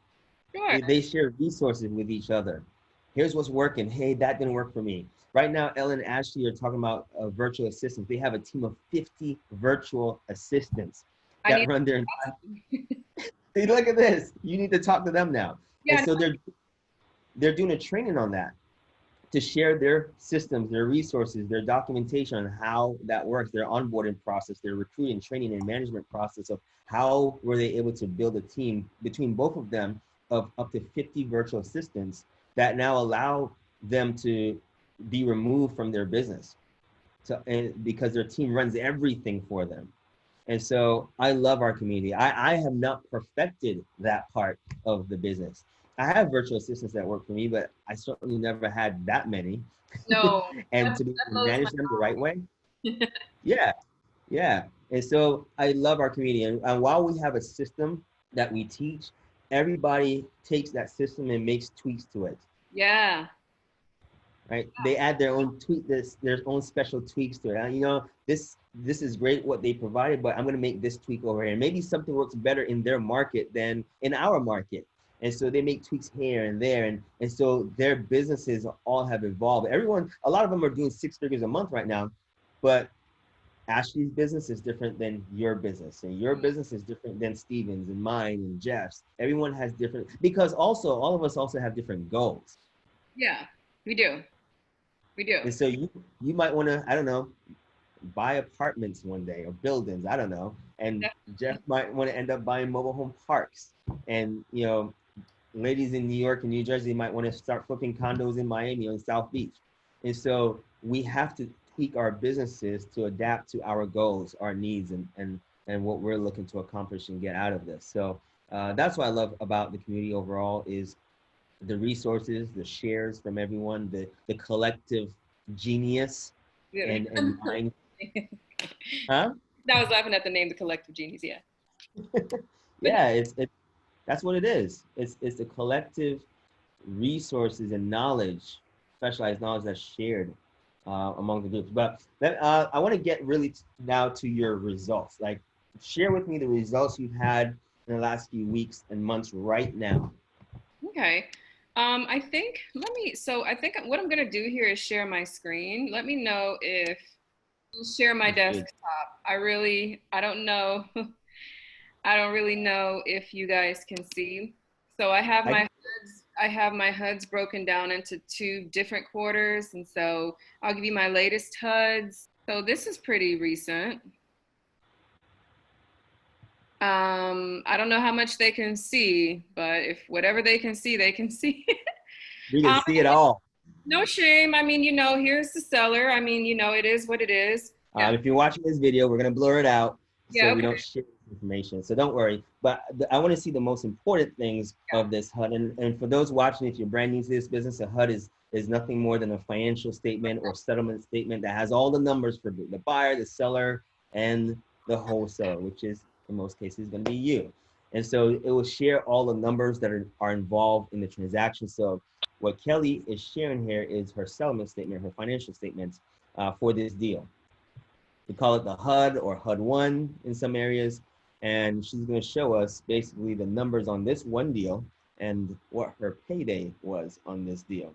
Sure. They share resources with each other. Here's what's working. Hey, that didn't work for me. Right now, Ellen and Ashley are talking about virtual assistants. They have a team of 50 virtual assistants that run their entire. Hey, look at this. You need to talk to them now. Yeah, and so they're doing a training on that to share their systems, their resources, their documentation on how that works, their onboarding process, their recruiting, training, and management process of how were they able to build a team between both of them of up to 50 virtual assistants that now allow them to be removed from their business. So, and because their team runs everything for them. And so I love our community. I have not perfected that part of the business. I have virtual assistants that work for me, but I certainly never had that many. No, And that, to be that able to blows manage them the right way. Yeah, yeah. And so I love our community. And while we have a system that we teach, everybody takes that system and makes tweaks to it. yeah. Right? They add their own their own special tweaks to it. You know, this is great what they provided, but I'm going to make this tweak over here. And maybe something works better in their market than in our market. And so they make tweaks here and there. And so their businesses all have evolved. Everyone, a lot of them are doing 6 figures a month right now, but Ashley's business is different than your business, and your business is different than Steven's and mine and Jeff's. Everyone has different, because also all of us also have different goals. Yeah, we do. We do. And so you might want to, I don't know, buy apartments one day or buildings, I don't know. And Jeff might want to end up buying mobile home parks. And you know, ladies in New York and New Jersey might want to start flipping condos in Miami or in South Beach. And so we have to tweak our businesses to adapt to our goals, our needs, and what we're looking to accomplish and get out of this. So that's what I love about the community overall is the resources, the shares from everyone, the collective genius and mind. Huh? I was laughing at the name, the Collective Genies. Yeah. Yeah, it's that's what it is. It's the collective resources and knowledge, specialized knowledge that's shared among the groups. But I want to get really now to your results. Like, share with me the results you've had in the last few weeks and months right now. Okay. I think, so I think what I'm going to do here is share my screen. Let me know if you share my desktop. I don't know. I don't really know if you guys can see. So I have my HUDs broken down into 2 different quarters. And so I'll give you my latest HUDs. So this is pretty recent. I don't know how much they can see, but if whatever they can see, they can see. We can see it all. No shame. I mean, here's the seller. I mean, it is what it is. Yeah. If you're watching this video, we're going to blur it out so we don't share information. So don't worry. But I want to see the most important things of this HUD. And for those watching, if you're brand new to this business, a HUD is nothing more than a financial statement or settlement statement that has all the numbers for the buyer, the seller, and the wholesaler, which is in most cases going to be you. And so it will share all the numbers that are involved in the transaction. So what Kelli is sharing here is her settlement statement, her financial statements for this deal. We call it the HUD or HUD 1 in some areas. And she's going to show us basically the numbers on this one deal and what her payday was on this deal,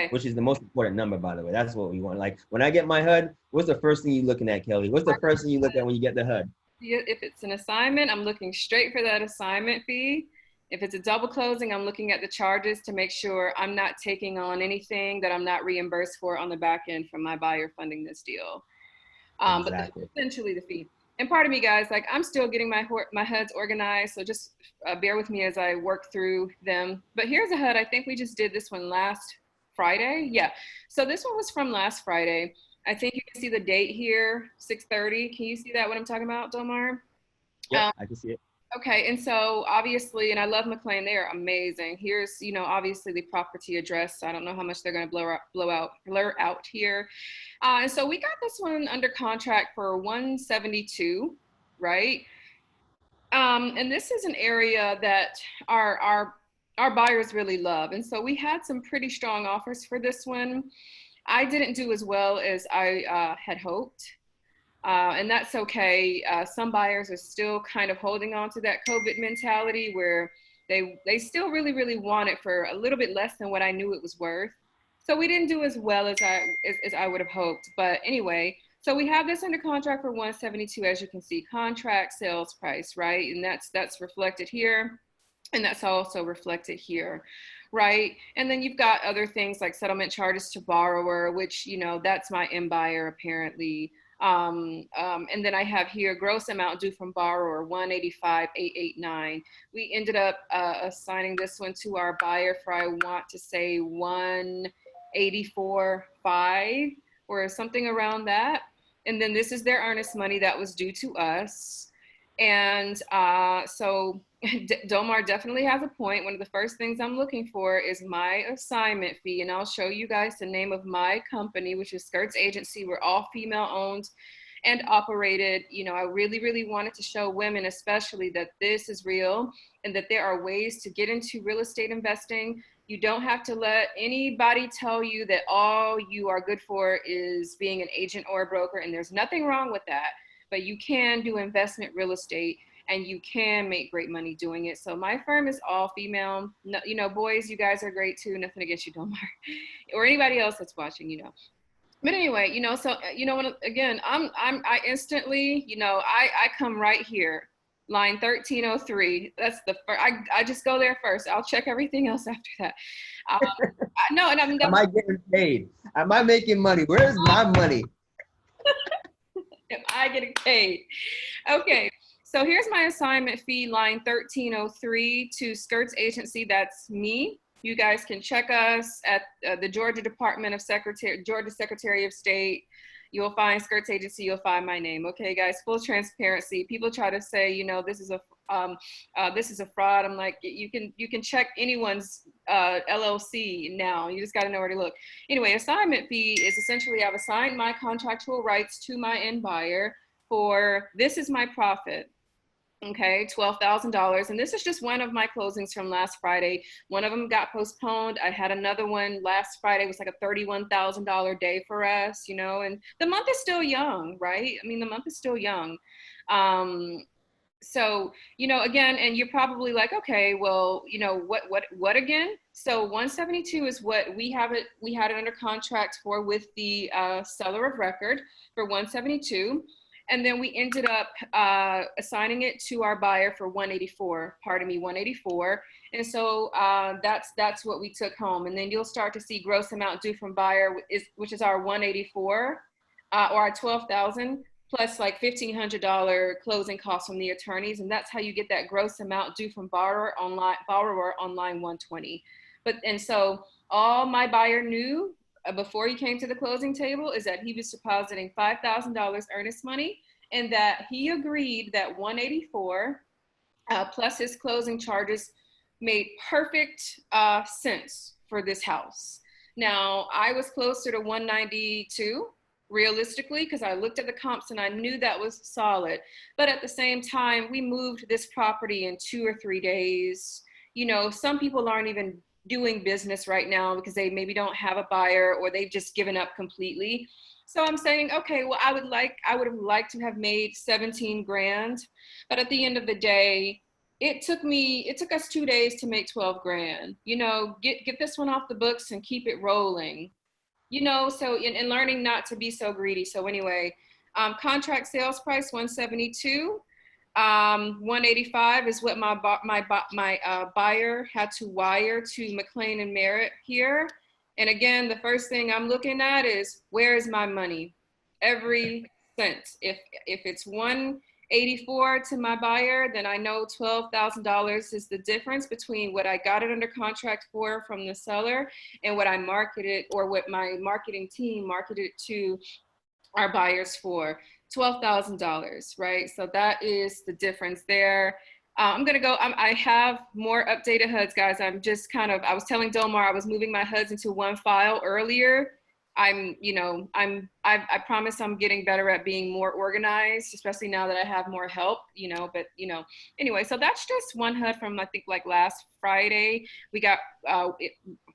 which is the most important number, by the way. That's what we want. Like when I get my HUD, what's the first thing you're looking at, Kelli? What's the first thing you look at when you get the HUD? If it's an assignment, I'm looking straight for that assignment fee. If it's a double closing, I'm looking at the charges to make sure I'm not taking on anything that I'm not reimbursed for on the back end from my buyer funding this deal. Exactly. But essentially the fee. And pardon me, guys, like I'm still getting my HUDs organized, so just bear with me as I work through them. But here's a HUD. I think we just did this one last Friday. Yeah. So this one was from last Friday. I think you can see the date here, 6:30. Can you see that, what I'm talking about, Dolmar? Yeah, I can see it. Okay, and so obviously, and I love McLean, they are amazing. Here's, obviously the property address. I don't know how much they're going to blur out here. And so we got this one under contract for 172, right? And this is an area that our buyers really love. And so we had some pretty strong offers for this one. I didn't do as well as I had hoped. And that's okay. Some buyers are still kind of holding on to that COVID mentality where they still really, really want it for a little bit less than what I knew it was worth. So we didn't do as well as I would have hoped. But anyway, so we have this under contract for 172, as you can see, contract sales price, right? And that's reflected here. And that's also reflected here, right? And then you've got other things like settlement charges to borrower, which, that's my end buyer apparently. And then I have here gross amount due from borrower 185,889. We ended up assigning this one to our buyer for, I want to say, 184,500 or something around that. And then this is their earnest money that was due to us. And so Dolmar definitely has a point. One of the first things I'm looking for is my assignment fee. And I'll show you guys the name of my company, which is Skirts Agency. We're all female owned and operated. You know, I really, really wanted to show women, especially, that this is real and that there are ways to get into real estate investing. You don't have to let anybody tell you that all you are good for is being an agent or a broker. And there's nothing wrong with that, but you can do investment real estate and you can make great money doing it. So my firm is all female. No, you know, boys, you guys are great too. Nothing against you, Dolmar, or anybody else that's watching, you know. But anyway, you know, so you know, when, again, I instantly, you know, I come right here, line 1303. That's the first. I just go there first. I'll check everything else after that. No, and I'm. Am I getting paid? Am I making money? Where's my money? Am I getting paid? Okay. So here's my assignment fee, line 1303 to Skirts Agency. That's me. You guys can check us at the Georgia Department of Georgia Secretary of State. You'll find Skirts Agency. You'll find my name. Okay, guys. Full transparency. People try to say, you know, this is a fraud. I'm like, you can check anyone's LLC now. You just got to know where to look. Anyway, assignment fee is essentially I've assigned my contractual rights to my end buyer for this is my profit. Okay, $12,000. And this is just one of my closings from last Friday. One of them got postponed. I had another one last Friday. It was like a $31,000 day for us, you know, and the month is still young, right? I mean, the month is still young. So, you know, again, and you're probably like, okay, well, you know, what again? So 172 is what we had it under contract for with the seller of record for 172. And then we ended up assigning it to our buyer for 184, 184. And so that's what we took home. And then you'll start to see gross amount due from buyer, which is our 184 or our 12,000 plus like $1,500 closing costs from the attorneys. And that's how you get that gross amount due from borrower on line 120. And so all my buyer knew before he came to the closing table is that he was depositing $5,000 earnest money and that he agreed that 184 plus his closing charges made perfect sense for this house. Now, I was closer to 192 realistically because I looked at the comps and I knew that was solid. But at the same time, we moved this property in 2 or 3 days. You know, some people aren't even doing business right now because they maybe don't have a buyer or they've just given up completely. So I'm saying, okay, well, I would have liked to have made 17 grand, but at the end of the day, it took us 2 days to make 12 grand. You know, get this one off the books and keep it rolling. You know, so in learning not to be so greedy. So anyway, contract sales price 172. 185 is what my buyer had to wire to McLean and Merritt here. And again, the first thing I'm looking at is where is my money? Every cent. If it's 184 to my buyer, then I know $12,000 is the difference between what I got it under contract for from the seller and what I marketed or what my marketing team marketed to our buyers for. $12,000, right? So that is the difference there. I'm gonna go, I have more updated HUDs, guys. I was telling Dolmar I was moving my HUDs into one file earlier. I promise I'm getting better at being more organized, especially now that I have more help, you know, but you know, anyway, so that's just one HUD from, I think, like last Friday. We got,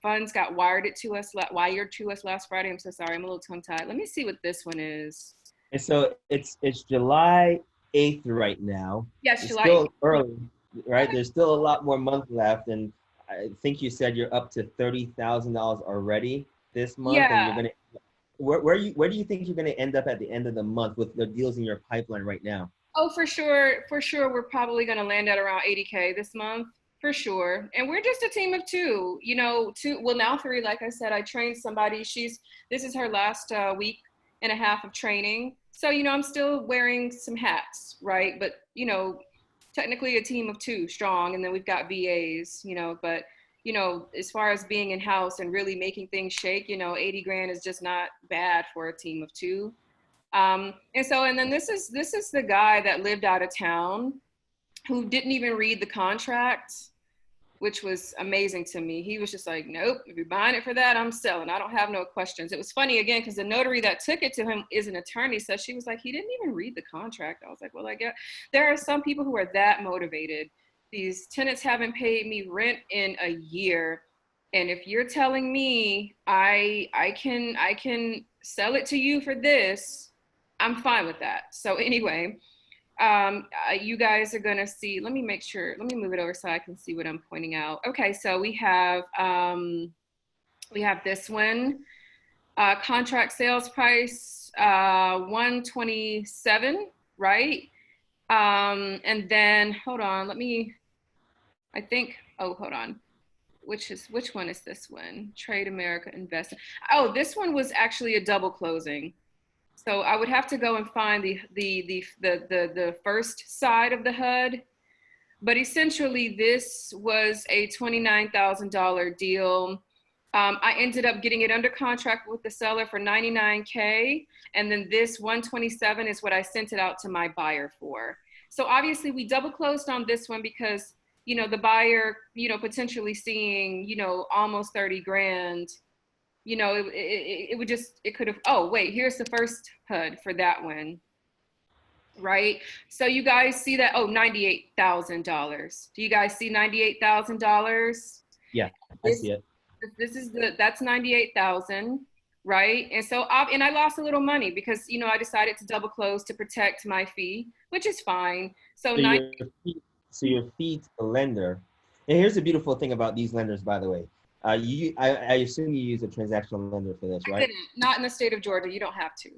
funds got wired to us last Friday. I'm so sorry, I'm a little tongue tied. Let me see what this one is. And so it's July 8th right now. Yes, it's July still 8th. early, right? There's still a lot more month left, and I think you said you're up to $30,000 already this month. Yeah. And you're gonna where do you think you're gonna end up at the end of the month with the deals in your pipeline right now? Oh, for sure, we're probably gonna land at around 80K this month. For sure. And we're just a team of two, you know, now three. Like I said, I trained somebody. This is her last week and a half of training. So, you know, I'm still wearing some hats, right? But, you know, technically a team of two strong. And then we've got VAs, you know, but, you know, as far as being in house and really making things shake, you know, 80 grand is just not bad for a team of two. And then this is the guy that lived out of town who didn't even read the contract, which was amazing to me. He was just like, nope, if you're buying it for that, I'm selling. I don't have no questions. It was funny again, because the notary that took it to him is an attorney. So she was like, he didn't even read the contract. I was like, well, I guess there are some people who are that motivated. These tenants haven't paid me rent in a year. And if you're telling me I can sell it to you for this, I'm fine with that. So anyway, you guys are gonna see, let me make sure, let me move it over so I can see what I'm pointing out. Okay, so we have this one, contract sales price, 127, right? And then, hold on, hold on. Which one is this one? Trade America Invest. Oh, this one was actually a double closing. So I would have to go and find the first side of the HUD, but essentially this was a $29,000 deal. I ended up getting it under contract with the seller for $99K, and then this 127 is what I sent it out to my buyer for. So obviously we double closed on this one because, you know, the buyer, you know, potentially seeing, you know, almost 30 grand. You know, it could have, oh, wait, here's the first HUD for that one, right? So you guys see that, oh, $98,000. Do you guys see $98,000? Yeah, I see it. That's 98,000, right? And so, and I lost a little money because, you know, I decided to double close to protect my fee, which is fine. So your fee to the lender. And here's the beautiful thing about these lenders, by the way. I assume you use a transactional lender for this, right? I didn't. Not in the state of Georgia. You don't have to.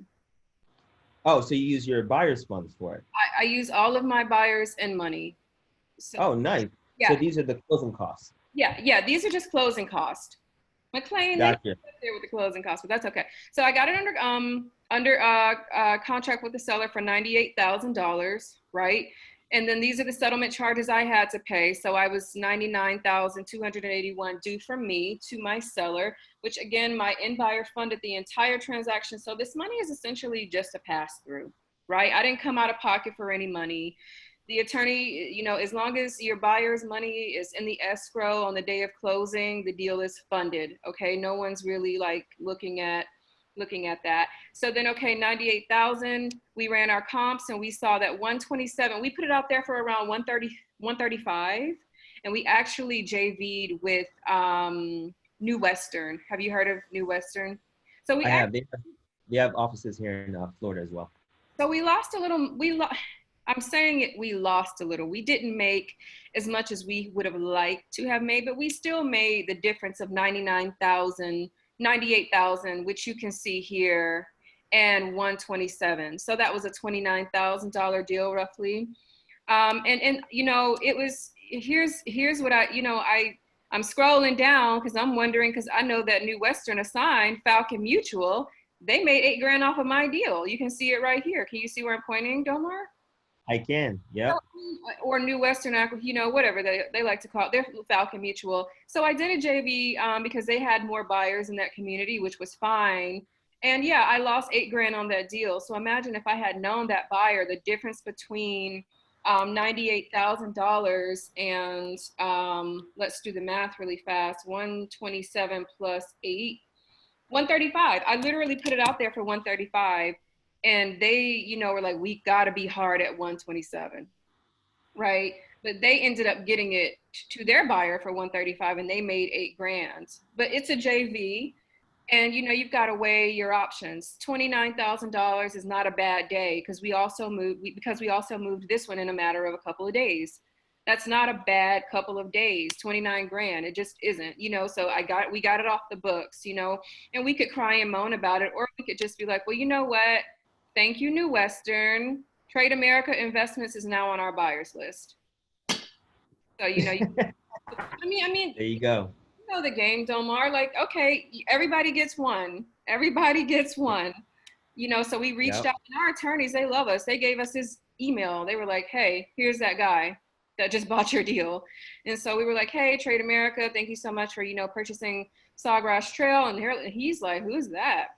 Oh, so you use your buyer's funds for it? I use all of my buyers and money. So, oh, nice. Yeah. So these are the closing costs. Yeah. These are just closing costs. McLean, gotcha. There with the closing costs, but that's okay. So I got it under contract with the seller for $98,000, right? And then these are the settlement charges I had to pay. So I was $99,281 due from me to my seller, which again, my end buyer funded the entire transaction. So this money is essentially just a pass through, right? I didn't come out of pocket for any money. The attorney, you know, as long as your buyer's money is in the escrow on the day of closing, the deal is funded, okay? No one's really like looking at that. So then, okay, 98,000, we ran our comps and we saw that 127, we put it out there for around 130, 135. And we actually JV'd with New Western. Have you heard of New Western? So I have. They have offices here in Florida as well. So we lost a little, I'm saying it, we lost a little. We didn't make as much as we would have liked to have made, but we still made the difference of 98,000, which you can see here, and 127. So that was a $29,000 deal roughly. And you know, it was, here's what I'm scrolling down because I'm wondering, because I know that New Western assigned Falcon Mutual. They made $8,000 off of my deal. You can see it right here. Can you see where I'm pointing, Dolmar? I can, yeah. Or New Western, you know, whatever they like to call it. They're Falcon Mutual. So I did a JV because they had more buyers in that community, which was fine. And yeah, I lost $8,000 on that deal. So imagine if I had known that buyer, the difference between $98,000 and let's do the math really fast. 127 plus 8, 135. I literally put it out there for 135. And they, you know, were like, we got to be hard at 127, right? But they ended up getting it to their buyer for 135 and they made $8,000. But it's a JV. And, you know, you've got to weigh your options. $29,000 is not a bad day because we also moved this one in a matter of a couple of days. That's not a bad couple of days, 29 grand. It just isn't, you know, so we got it off the books, you know, and we could cry and moan about it, or we could just be like, well, you know what? Thank you, New Western. Trade America Investments is now on our buyers list. So, you know, I mean, there you go. You know the game, Dolmar. Like, okay, everybody gets one. Everybody gets one. You know, so we reached out, and our attorneys, they love us. They gave us his email. They were like, hey, here's that guy that just bought your deal. And so we were like, hey, Trade America, thank you so much for, you know, purchasing Sawgrass Trail. And he's like, who's that?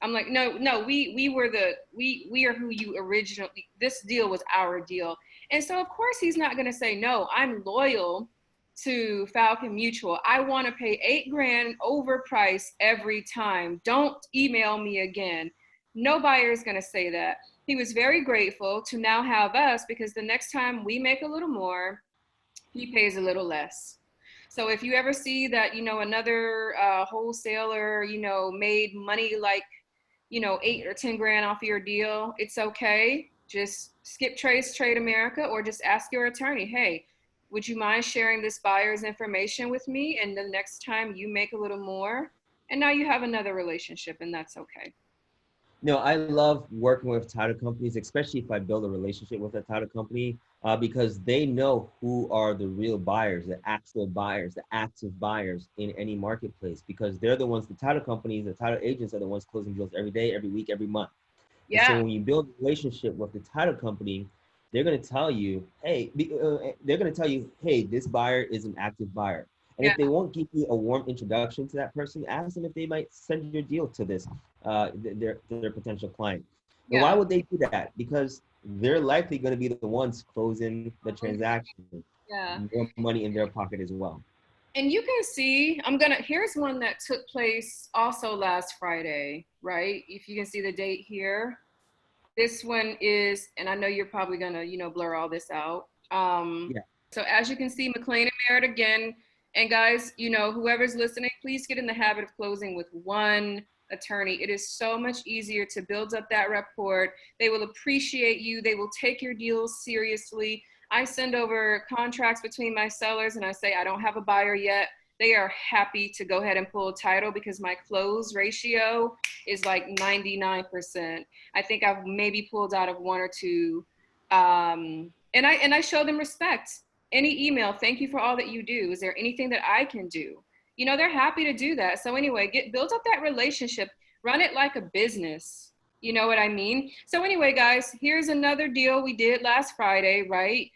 I'm like, no, we are who you originally, this deal was our deal. And so of course he's not gonna say no. I'm loyal to Falcon Mutual. I want to pay $8,000 overprice every time. Don't email me again. No buyer is gonna say that. He was very grateful to now have us because the next time we make a little more, he pays a little less. So if you ever see that, another wholesaler, made money like, 8 or 10 grand off of your deal, it's okay. Just skip trace Trade America or just ask your attorney, hey, would you mind sharing this buyer's information with me? And the next time you make a little more, and now you have another relationship, and that's okay. No, I love working with title companies, especially if I build a relationship with a title company, because they know who are the real buyers, the actual buyers, the active buyers in any marketplace, because they're the ones, the title companies, the title agents are the ones closing deals every day, every week, every month. And so Yeah. when you build a relationship with the title company, they're going to tell you, hey, this buyer is an active buyer. And Yeah. if they won't give you a warm introduction to that person, ask them if they might send your deal to their potential client. And why Yeah. would they do that? Because they're likely going to be the ones closing the transaction, Yeah. more money in their pocket as well. And you can see, here's one that took place also last Friday, right? If you can see the date here. This one is, and I know you're probably gonna, blur all this out. Yeah. So as you can see, McLean and Merritt again. And guys, whoever's listening, please get in the habit of closing with one attorney. It is so much easier to build up that rapport. They will appreciate you. They will take your deals seriously. I send over contracts between my sellers and I say, I don't have a buyer yet. They are happy to go ahead and pull a title because my close ratio is like 99%. I think I've maybe pulled out of one or two. And I show them respect. Any email, thank you for all that you do. Is there anything that I can do? They're happy to do that. So anyway, build up that relationship, run it like a business. You know what I mean? So anyway, guys, here's another deal we did last Friday, right?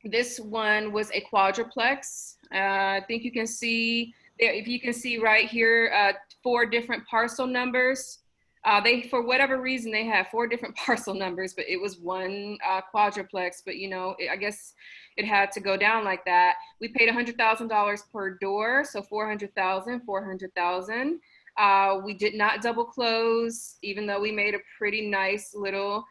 This one was a quadruplex. I think you can see there, if you can see right here, 4 different parcel numbers. They, for whatever reason, they have 4 different parcel numbers, but it was one quadruplex. But I guess it had to go down like that. We paid $100,000 per door, so 400,000, 400,000. We did not double close, even though we made a pretty nice little,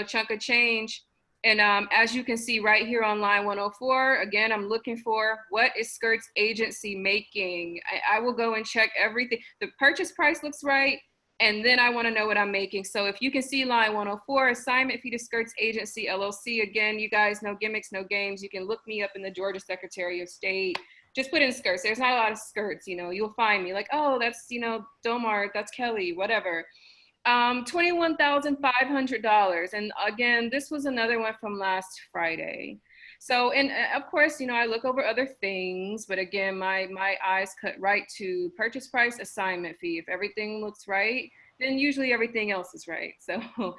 chunk of change. And as you can see right here on line 104, again, I'm looking for what is Skirts Agency making. I will go and check everything. The purchase price looks right. And then I want to know what I'm making. So if you can see line 104, assignment fee to Skirts Agency LLC. Again, you guys, no gimmicks, no games. You can look me up in the Georgia Secretary of State. Just put in skirts. There's not a lot of skirts, you'll find me like, oh, that's, Dolmar, that's Kelly, whatever. $21,500. And again, this was another one from last Friday. So, and of course, I look over other things, but again, my eyes cut right to purchase price, assignment fee. If everything looks right, then usually everything else is right. So, So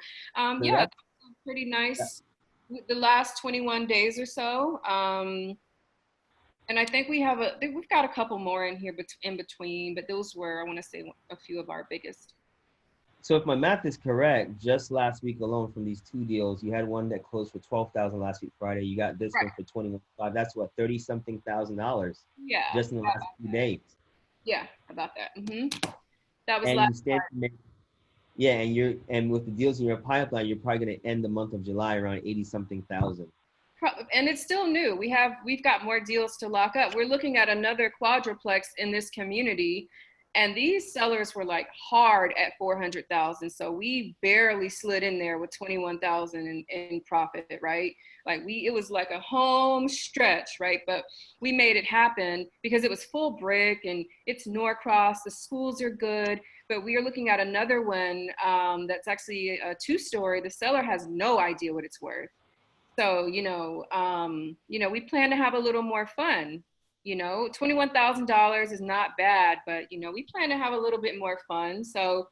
yeah, that's pretty nice. The last 21 days or so. And I think we've got a couple more in here in between, but those were, I want to say, a few of our biggest. So if my math is correct, just last week alone from these 2 deals, you had one that closed for 12,000 last week Friday. You got this one for 21,500. That's what, 30-something thousand dollars. Yeah. Just in the last few days. Yeah, about that. That was And last. you stand, yeah, and with the deals in your pipeline, you're probably going to end the month of July around 80-something thousand. And it's still new. We've got more deals to lock up. We're looking at another quadruplex in this community. And these sellers were like hard at 400,000. So we barely slid in there with 21,000 in profit, right? Like it was like a home stretch, right? But we made it happen because it was full brick and it's Norcross. The schools are good, but we are looking at another one that's actually a 2-story. The seller has no idea what it's worth. So, we plan to have a little more fun. $21,000 is not bad, but we plan to have a little bit more fun. So,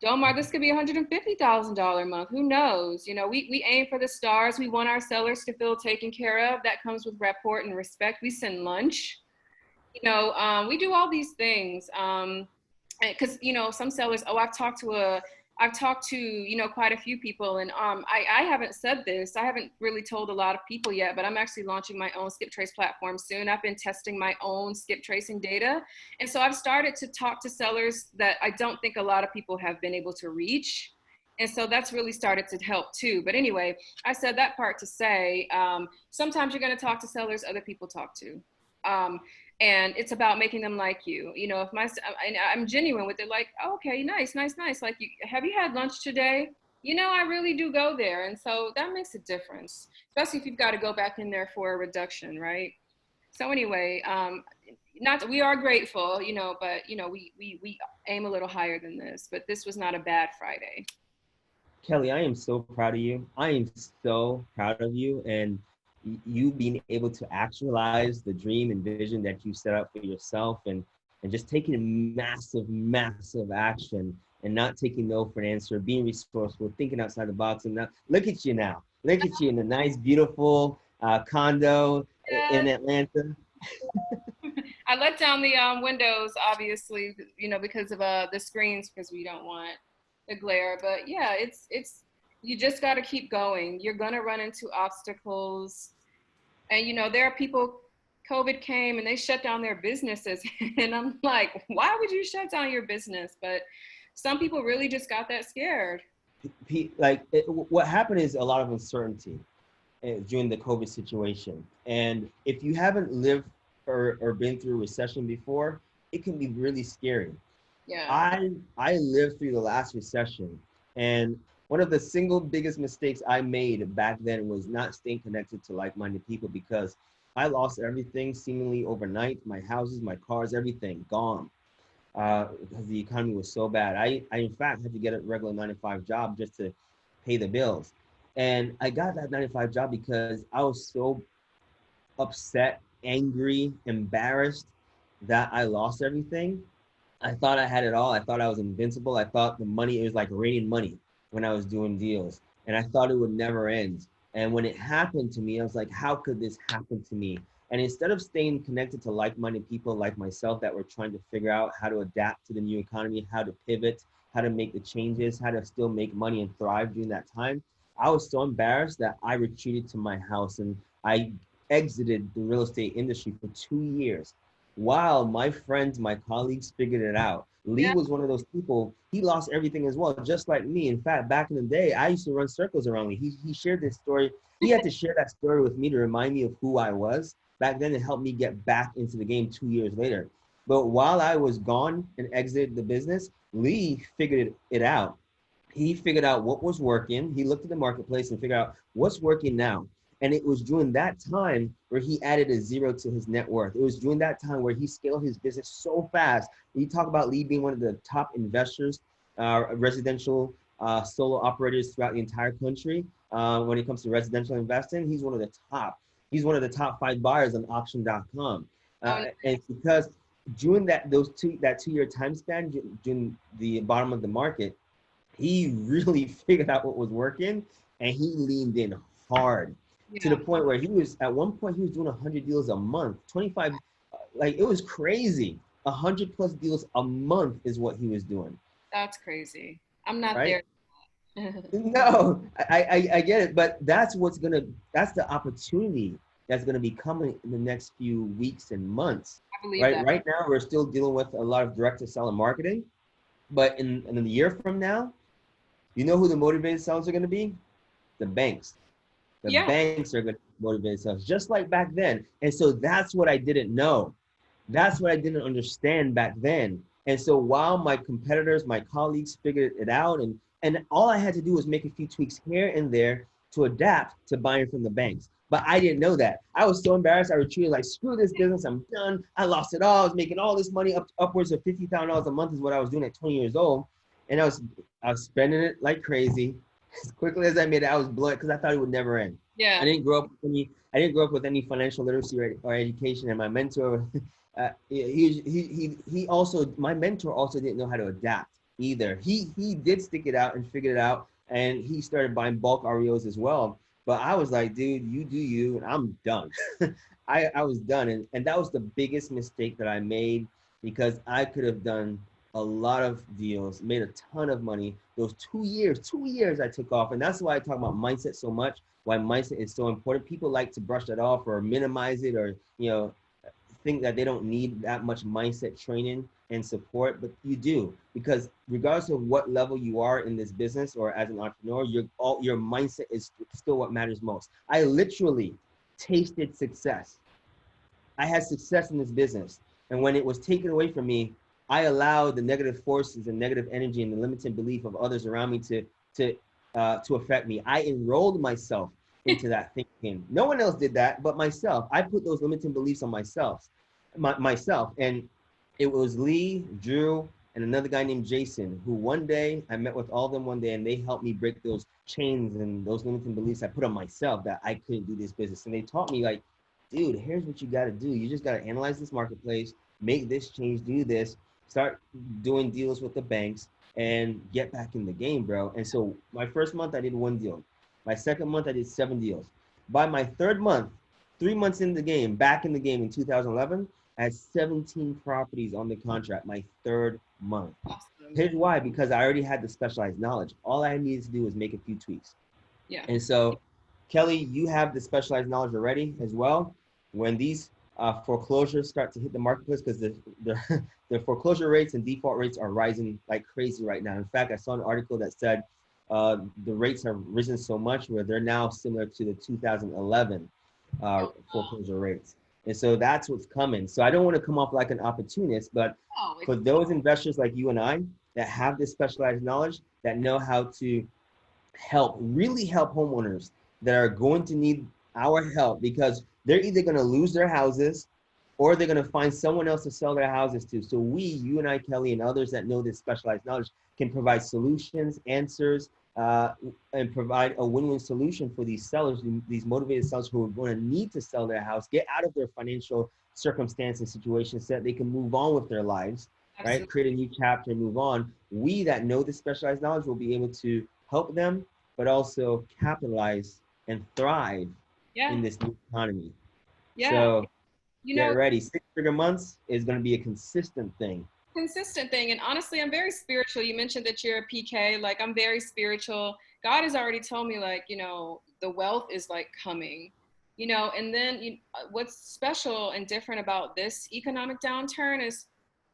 Dolmar, this could be $150,000 a month. Who knows? We aim for the stars. We want our sellers to feel taken care of. That comes with rapport and respect. We send lunch. We do all these things. because some sellers, I've talked to quite a few people, and I haven't said this, I haven't really told a lot of people yet, but I'm actually launching my own skip trace platform soon. I've been testing my own skip tracing data, and so I've started to talk to sellers that I don't think a lot of people have been able to reach, and so that's really started to help too. But anyway, I said that part to say, sometimes you're going to talk to sellers other people talk to. Um, and it's about making them like you. If I'm genuine with it, like, oh, okay, nice, nice, nice. Like, have you had lunch today? I really do go there. And so that makes a difference, especially if you've got to go back in there for a reduction, right? So anyway, we are grateful, but we aim a little higher than this, but this was not a bad Friday. Kelli, I am so proud of you. I am so proud of you, and you being able to actualize the dream and vision that you set up for yourself, and just taking massive, massive action and not taking no for an answer, being resourceful, thinking outside the box. And now, look at you now. Look at you in a nice, beautiful condo in Atlanta. I let down the windows, obviously, because of the screens, because we don't want the glare. But yeah, it's you just got to keep going. You're gonna run into obstacles, and there are people. COVID came and they shut down their businesses, and I'm like, why would you shut down your business? But some people really just got that scared. What happened is a lot of uncertainty during the COVID situation. And if you haven't lived or been through a recession before, it can be really scary. Yeah. I lived through the last recession, and one of the single biggest mistakes I made back then was not staying connected to like-minded people, because I lost everything seemingly overnight. My houses, my cars, everything gone, because the economy was so bad. I in fact had to get a regular 9-to-5 job just to pay the bills. And I got that 9-to-5 job because I was so upset, angry, embarrassed that I lost everything. I thought I had it all. I thought I was invincible. I thought the money, it was like raining money when I was doing deals. And I thought it would never end. And when it happened to me, I was like, how could this happen to me? And instead of staying connected to like-minded people like myself that were trying to figure out how to adapt to the new economy, how to pivot, how to make the changes, how to still make money and thrive during that time, I was so embarrassed that I retreated to my house and I exited the real estate industry for 2 years while my friends, my colleagues figured it out. Lee Yeah. was one of those people. He lost everything as well, just like me. In fact, back in the day, I used to run circles around Lee. He shared this story. He had to share that story with me to remind me of who I was. Back then, it helped me get back into the game 2 years later. But while I was gone and exited the business, Lee figured it out. He figured out what was working. He looked at the marketplace and figured out what's working now. And it was during that time where he added a zero to his net worth. It was during that time where he scaled his business so fast. We talk about Lee being one of the top investors, residential solo operators throughout the entire country. When it comes to residential investing, he's one of the top. He's one of the top 5 buyers on auction.com. And it's because during that 2-year time span, during the bottom of the market, he really figured out what was working, and he leaned in hard to the point where at one point he was doing 100 deals a month, 25, like it was crazy. 100 plus deals a month is what he was doing. That's crazy. I'm not right? there. No, I get it, but that's the opportunity that's gonna be coming in the next few weeks and months. I believe Right, that. right now we're still dealing with a lot of direct-to-seller marketing, but in a year from now, you know who the motivated sellers are gonna be? The banks. The banks are going to motivate themselves just like back then. And so that's what I didn't know. That's what I didn't understand back then. And so while my competitors, my colleagues figured it out, and all I had to do was make a few tweaks here and there to adapt to buying from the banks. But I didn't know that. I was so embarrassed. I retreated like, screw this business. I'm done. I lost it all. I was making all this money, upwards of $50,000 a month is what I was doing at 20 years old. And I was spending it like crazy. As quickly as I made it, I was blood because I thought it would never end. Yeah. I didn't grow up with any financial literacy or education, and my mentor, he also, my mentor also didn't know how to adapt either. He did stick it out and figured it out, and he started buying bulk REOs as well. But I was like, dude, you do you, and I'm done. I was done, and that was the biggest mistake that I made, because I could have done a lot of deals, made a ton of money. Those 2 years I took off. And that's why I talk about mindset so much, why mindset is so important. People like to brush that off or minimize it, or, think that they don't need that much mindset training and support, but you do, because regardless of what level you are in this business or as an entrepreneur, your mindset is still what matters most. I literally tasted success. I had success in this business. And when it was taken away from me, I allowed the negative forces and negative energy and the limited belief of others around me to affect me. I enrolled myself into that thinking. No one else did that but myself. I put those limiting beliefs on myself. And it was Lee, Drew, and another guy named Jason, who one day I met with all of them one day, and they helped me break those chains and those limiting beliefs I put on myself that I couldn't do this business. And they taught me, like, dude, here's what you got to do. You just got to analyze this marketplace, make this change, do this, start doing deals with the banks, and get back in the game, bro. And so my first month, I did 1 deal. My second month, I did 7 deals. By my third month, 3 months in the game, back in the game in 2011, I had 17 properties on the contract my third month. Awesome. Here's why, because I already had the specialized knowledge. All I needed to do was make a few tweaks. Yeah. And so, Kelli, you have the specialized knowledge already as well. When these foreclosures start to hit the marketplace, because the foreclosure rates and default rates are rising like crazy right now. In fact, I saw an article that said the rates have risen so much where they're now similar to the 2011 foreclosure rates. And so that's what's coming. So I don't want to come off like an opportunist, but for those investors like you and I that have this specialized knowledge, that know how to really help homeowners that are going to need our help, because they're either going to lose their houses or they're going to find someone else to sell their houses to. So you and I, Kelli, and others that know this specialized knowledge can provide solutions, answers, and provide a win-win solution for these sellers, these motivated sellers who are going to need to sell their house, get out of their financial circumstance and situations so that they can move on with their lives. Absolutely. Right? Create a new chapter, move on. We that know this specialized knowledge will be able to help them, but also capitalize and thrive in this new economy. So get ready. 6-figure months is going to be a consistent thing. And honestly, I'm very spiritual. You mentioned that you're a PK. Like, I'm very spiritual. God has already told me, like, the wealth is like coming, and then what's special and different about this economic downturn is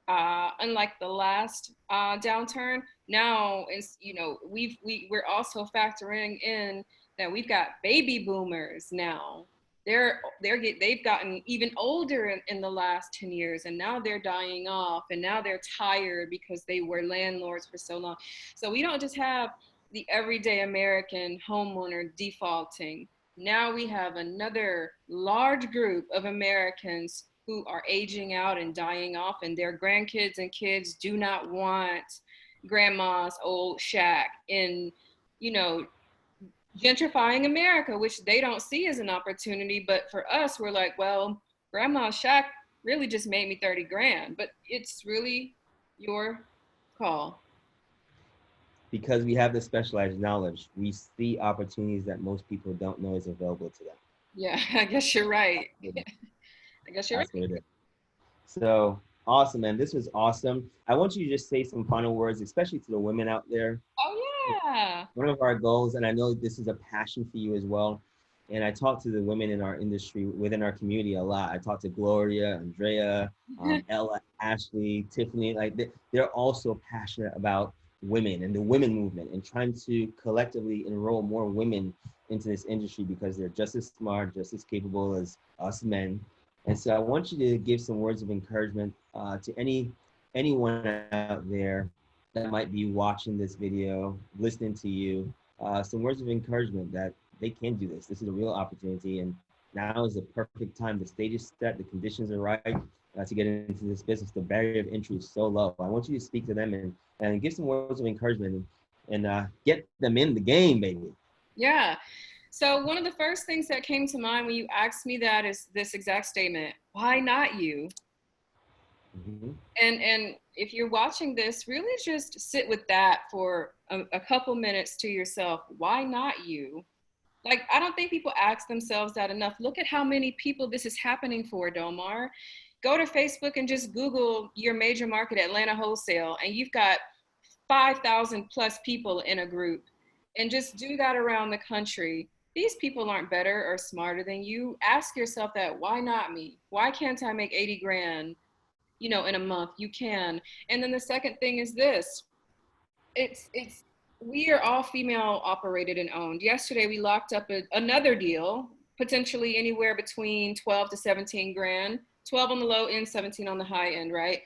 unlike the last downturn, now is, we're also factoring in that we've got baby boomers now. They've gotten even older in the last 10 years, and now they're dying off, and now they're tired because they were landlords for so long. So we don't just have the everyday American homeowner defaulting. Now we have another large group of Americans who are aging out and dying off, and their grandkids and kids do not want grandma's old shack in, gentrifying America, which they don't see as an opportunity. But for us, we're like, well, grandma's shack really just made me 30 grand, but it's really your call. Because we have the specialized knowledge, we see opportunities that most people don't know is available to them. Yeah, I guess you're right. I guess you're right. So awesome, man. This was awesome. I want you to just say some final words, especially to the women out there. Oh, yeah. One of our goals, and I know this is a passion for you as well, and I talk to the women in our industry, within our community, a lot. I talk to Gloria, Andrea, Ella, Ashley, Tiffany. Like, they're also passionate about women and the women movement, and trying to collectively enroll more women into this industry, because they're just as smart, just as capable as us men. And so I want you to give some words of encouragement to anyone out there that might be watching this video, listening to you, some words of encouragement that they can do this. This is a real opportunity, and now is the perfect time. The stage is set, the conditions are right to get into this business. The barrier of entry is so low. I want you to speak to them and give some words of encouragement and get them in the game, baby. Yeah. So one of the first things that came to mind when you asked me that is this exact statement: why not you? Mm-hmm. And if you're watching this, really just sit with that for a couple minutes to yourself. Why not you? Like, I don't think people ask themselves that enough. Look at how many people this is happening for, Dolmar. Go to Facebook and just Google your major market, Atlanta wholesale, and you've got 5,000 plus people in a group, and just do that around the country. These people aren't better or smarter than you. Ask yourself that, why not me? Why can't I make 80 grand, in a month? You can. And then the second thing is this. It's we are all female operated and owned. Yesterday we locked up another deal, potentially anywhere between 12 to 17 grand, 12 on the low end, 17 on the high end, right?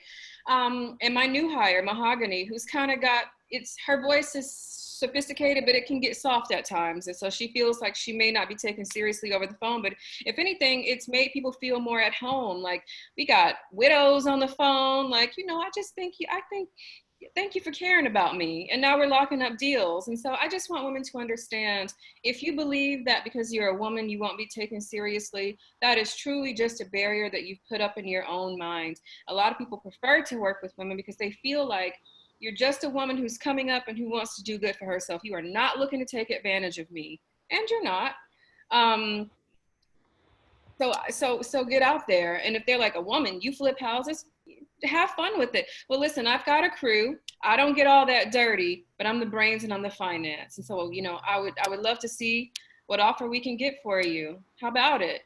And my new hire, Mahogany, who's kind of got, her voice is sophisticated, but it can get soft at times. And so she feels like she may not be taken seriously over the phone. But if anything, it's made people feel more at home. Like, we got widows on the phone. Like, I just think thank you for caring about me. And now we're locking up deals. And so I just want women to understand, if you believe that because you're a woman, you won't be taken seriously, that is truly just a barrier that you've put up in your own mind. A lot of people prefer to work with women because they feel like you're just a woman who's coming up and who wants to do good for herself. You are not looking to take advantage of me. And you're not. So get out there. And if they're like, a woman, you flip houses, have fun with it. Well, listen, I've got a crew. I don't get all that dirty, but I'm the brains and I'm the finance. And so, I would love to see what offer we can get for you. How about it?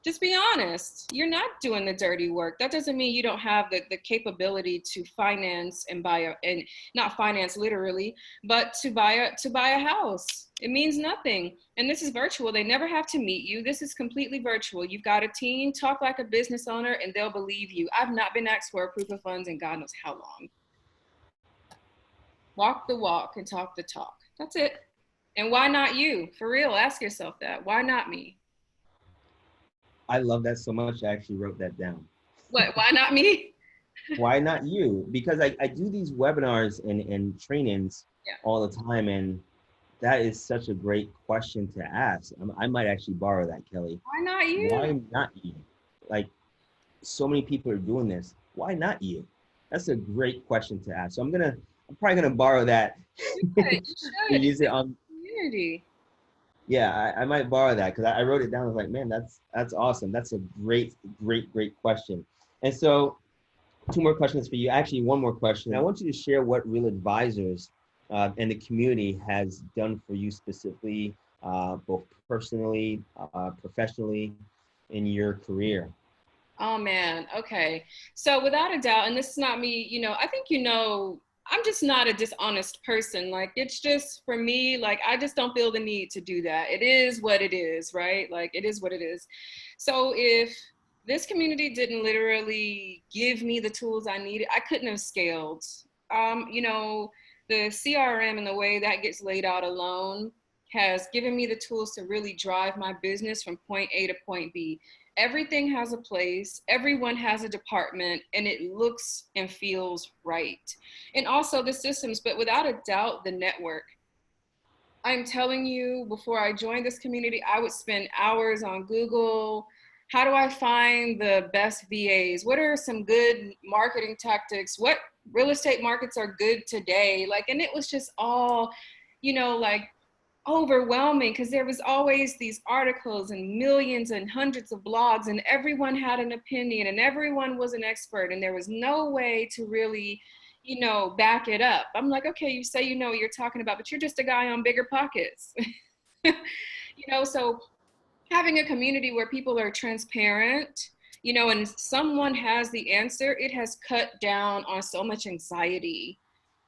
Just be honest. You're not doing the dirty work. That doesn't mean you don't have the capability to finance and and not finance literally, but to buy a house. It means nothing. And this is virtual. They never have to meet you. This is completely virtual. You've got a team, talk like a business owner, and they'll believe you. I've not been asked for a proof of funds in God knows how long. Walk the walk and talk the talk. That's it. And why not you? For real, ask yourself that. Why not me? I love that so much. I actually wrote that down. What? Why not me? Why not you? Because I do these webinars and trainings all the time. And that is such a great question to ask. I might actually borrow that, Kelly. Why not you? Why not you? Like, so many people are doing this. Why not you? That's a great question to ask. So I'm probably gonna borrow that. You should. Use it on community. Yeah, I might borrow that because I wrote it down. I was like, man, that's awesome. That's a great question. And so 2 more questions for you. Actually, 1 more question. I want you to share what Real Advisors and the community has done for you specifically, both personally, professionally, in your career. Oh man, okay. So without a doubt, and this is not me, I think I'm just not a dishonest person. Like, it's just, for me, like, I just don't feel the need to do that. It is what it is, right? Like, it is what it is. So if this community didn't literally give me the tools I needed, I couldn't have scaled. The CRM and the way that gets laid out alone has given me the tools to really drive my business from point A to point B. Everything has a place, everyone has a department, and it looks and feels right. And also the systems, but without a doubt, the network. I'm telling you, before I joined this community, I would spend hours on Google. How do I find the best VAs? What are some good marketing tactics? What real estate markets are good today? And it was just all, overwhelming, because there was always these articles and millions and hundreds of blogs, and everyone had an opinion and everyone was an expert, and there was no way to really back it up. I'm like, okay, you say what you're talking about, but you're just a guy on Bigger Pockets. So having a community where people are transparent, and someone has the answer, it has cut down on so much anxiety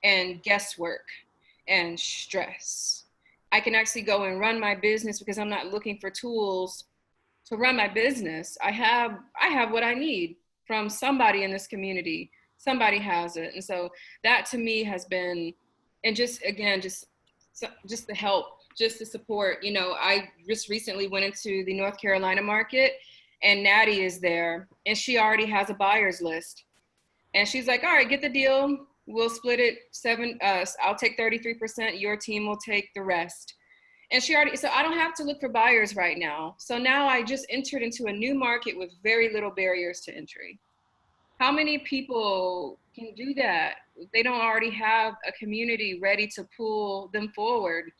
and guesswork and stress. I can actually go and run my business because I'm not looking for tools to run my business. I have what I need from somebody in this community. Somebody has it. And so that to me has been, and just the help, just the support. I just recently went into the North Carolina market, and Natty is there, and she already has a buyer's list. And she's like, all right, get the deal. We'll split it I'll take 33%. Your team will take the rest. And so I don't have to look for buyers right now. So now I just entered into a new market with very little barriers to entry. How many people can do that? They don't already have a community ready to pull them forward.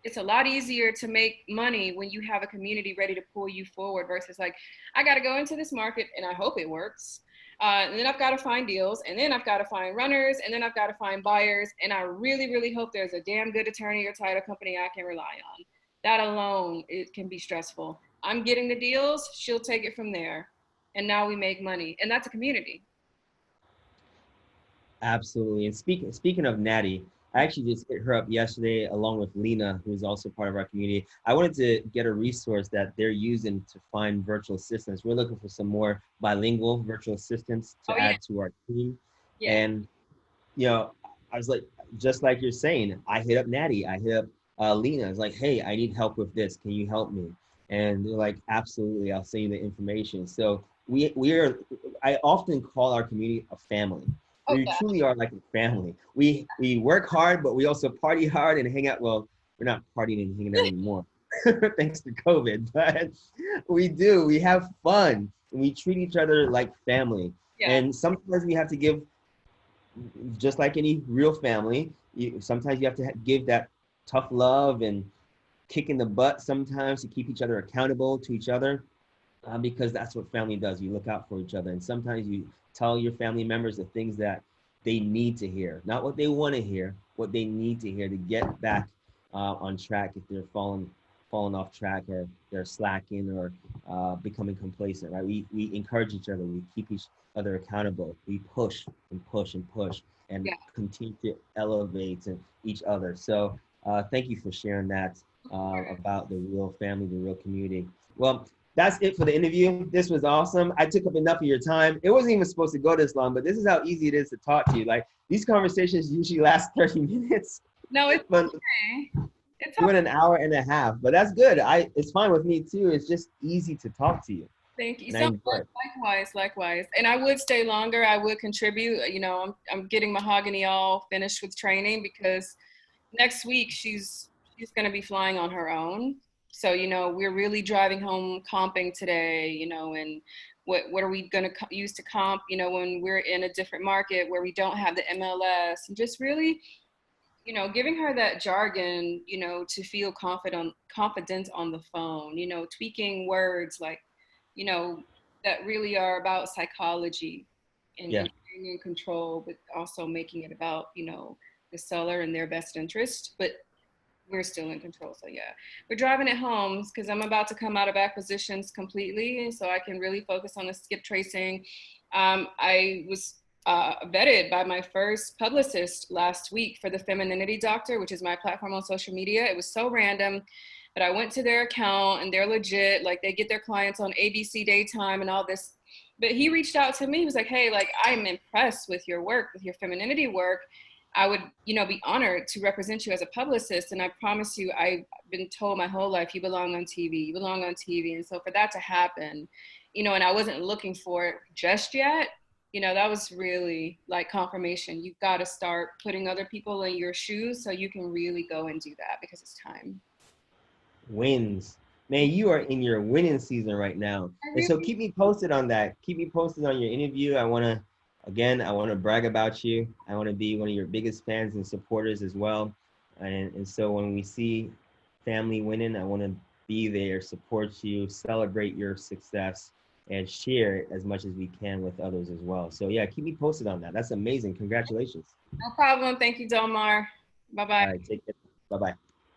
It's a lot easier to make money when you have a community ready to pull you forward versus like, I got to go into this market and I hope it works. And then I've got to find deals, and then I've got to find runners, and then I've got to find buyers. And I really, really hope there's a damn good attorney or title company I can rely on. That alone, it can be stressful. I'm getting the deals, she'll take it from there. And now we make money. And that's a community. Absolutely. And speaking of Natty, I actually just hit her up yesterday along with Lena, who's also part of our community. I wanted to get a resource that they're using to find virtual assistants. We're looking for some more bilingual virtual assistants Oh, to yeah. add to our team. Yeah. And, you know, I was like, just like you're saying, I hit up Natty, I hit up Lena. I was like, hey, I need help with this. Can you help me? And they're like, absolutely, I'll send you the information. So I often call our community a family. Oh, We yeah. truly are like a family. We work hard, but we also party hard and hang out. Well, we're not partying and hanging out anymore, thanks to COVID. But we do. We have fun. And we treat each other like family. Yeah. And sometimes we have to give, just like any real family. Sometimes you have to give that tough love and kick in the butt sometimes to keep each other accountable to each other, because that's what family does. You look out for each other, and sometimes you tell your family members the things that they need to hear, not what they want to hear, what they need to hear to get back on track if they're falling off track, or they're slacking, or becoming complacent. Right? We encourage each other. We keep each other accountable. We push and push and push and Yeah. continue to elevate each other. So thank you for sharing that about the real family, the real community. Well, that's it for the interview. This was awesome. I took up enough of your time. It wasn't even supposed to go this long, but this is how easy it is to talk to you. Like, these conversations usually last 30 minutes. No, it's But okay. It's we went okay. an hour and a half, but that's good. It's fine with me too. It's just easy to talk to you, Thank you and I so enjoy much. it. Likewise, likewise. And I would stay longer. I would contribute. You know, I'm getting Mahogany all finished with training because next week she's going to be flying on her own. So, you know, we're really driving home comping today, you know, and what are we going to use to comp, you know, when we're in a different market where we don't have the MLS, and just really, you know, giving her that jargon, you know, to feel confident on the phone, you know, tweaking words like, you know, that really are about psychology Yeah. and being in control, but also making it about, you know, the seller and their best interest. But we're still in control. So yeah, we're driving it home because I'm about to come out of acquisitions completely, and so I can really focus on the skip tracing. I was vetted by my first publicist last week for the Femininity Doctor, which is my platform on social media. It was so random, but I went to their account and they're legit. Like, they get their clients on ABC Daytime and all this. But he reached out to me. He was like, "Hey, like, I'm impressed with your work, with your femininity work. I would, you know, be honored to represent you as a publicist. And I promise you, I've been told my whole life, you belong on TV, you belong on TV." And so for that to happen, you know, and I wasn't looking for it just yet, you know, that was really like confirmation. You've got to start putting other people in your shoes so you can really go and do that because it's time. Wins. Man, you are in your winning season right now. I And so really, keep me posted on that. Keep me posted on your interview. I want to brag about you. I want to be one of your biggest fans and supporters as well. And so when we see family winning, I want to be there, support you, celebrate your success, and share it as much as we can with others as well. So yeah, keep me posted on that. That's amazing. Congratulations. no problem. Thank you, Dolmar. Bye bye. All right, take care. Bye-bye.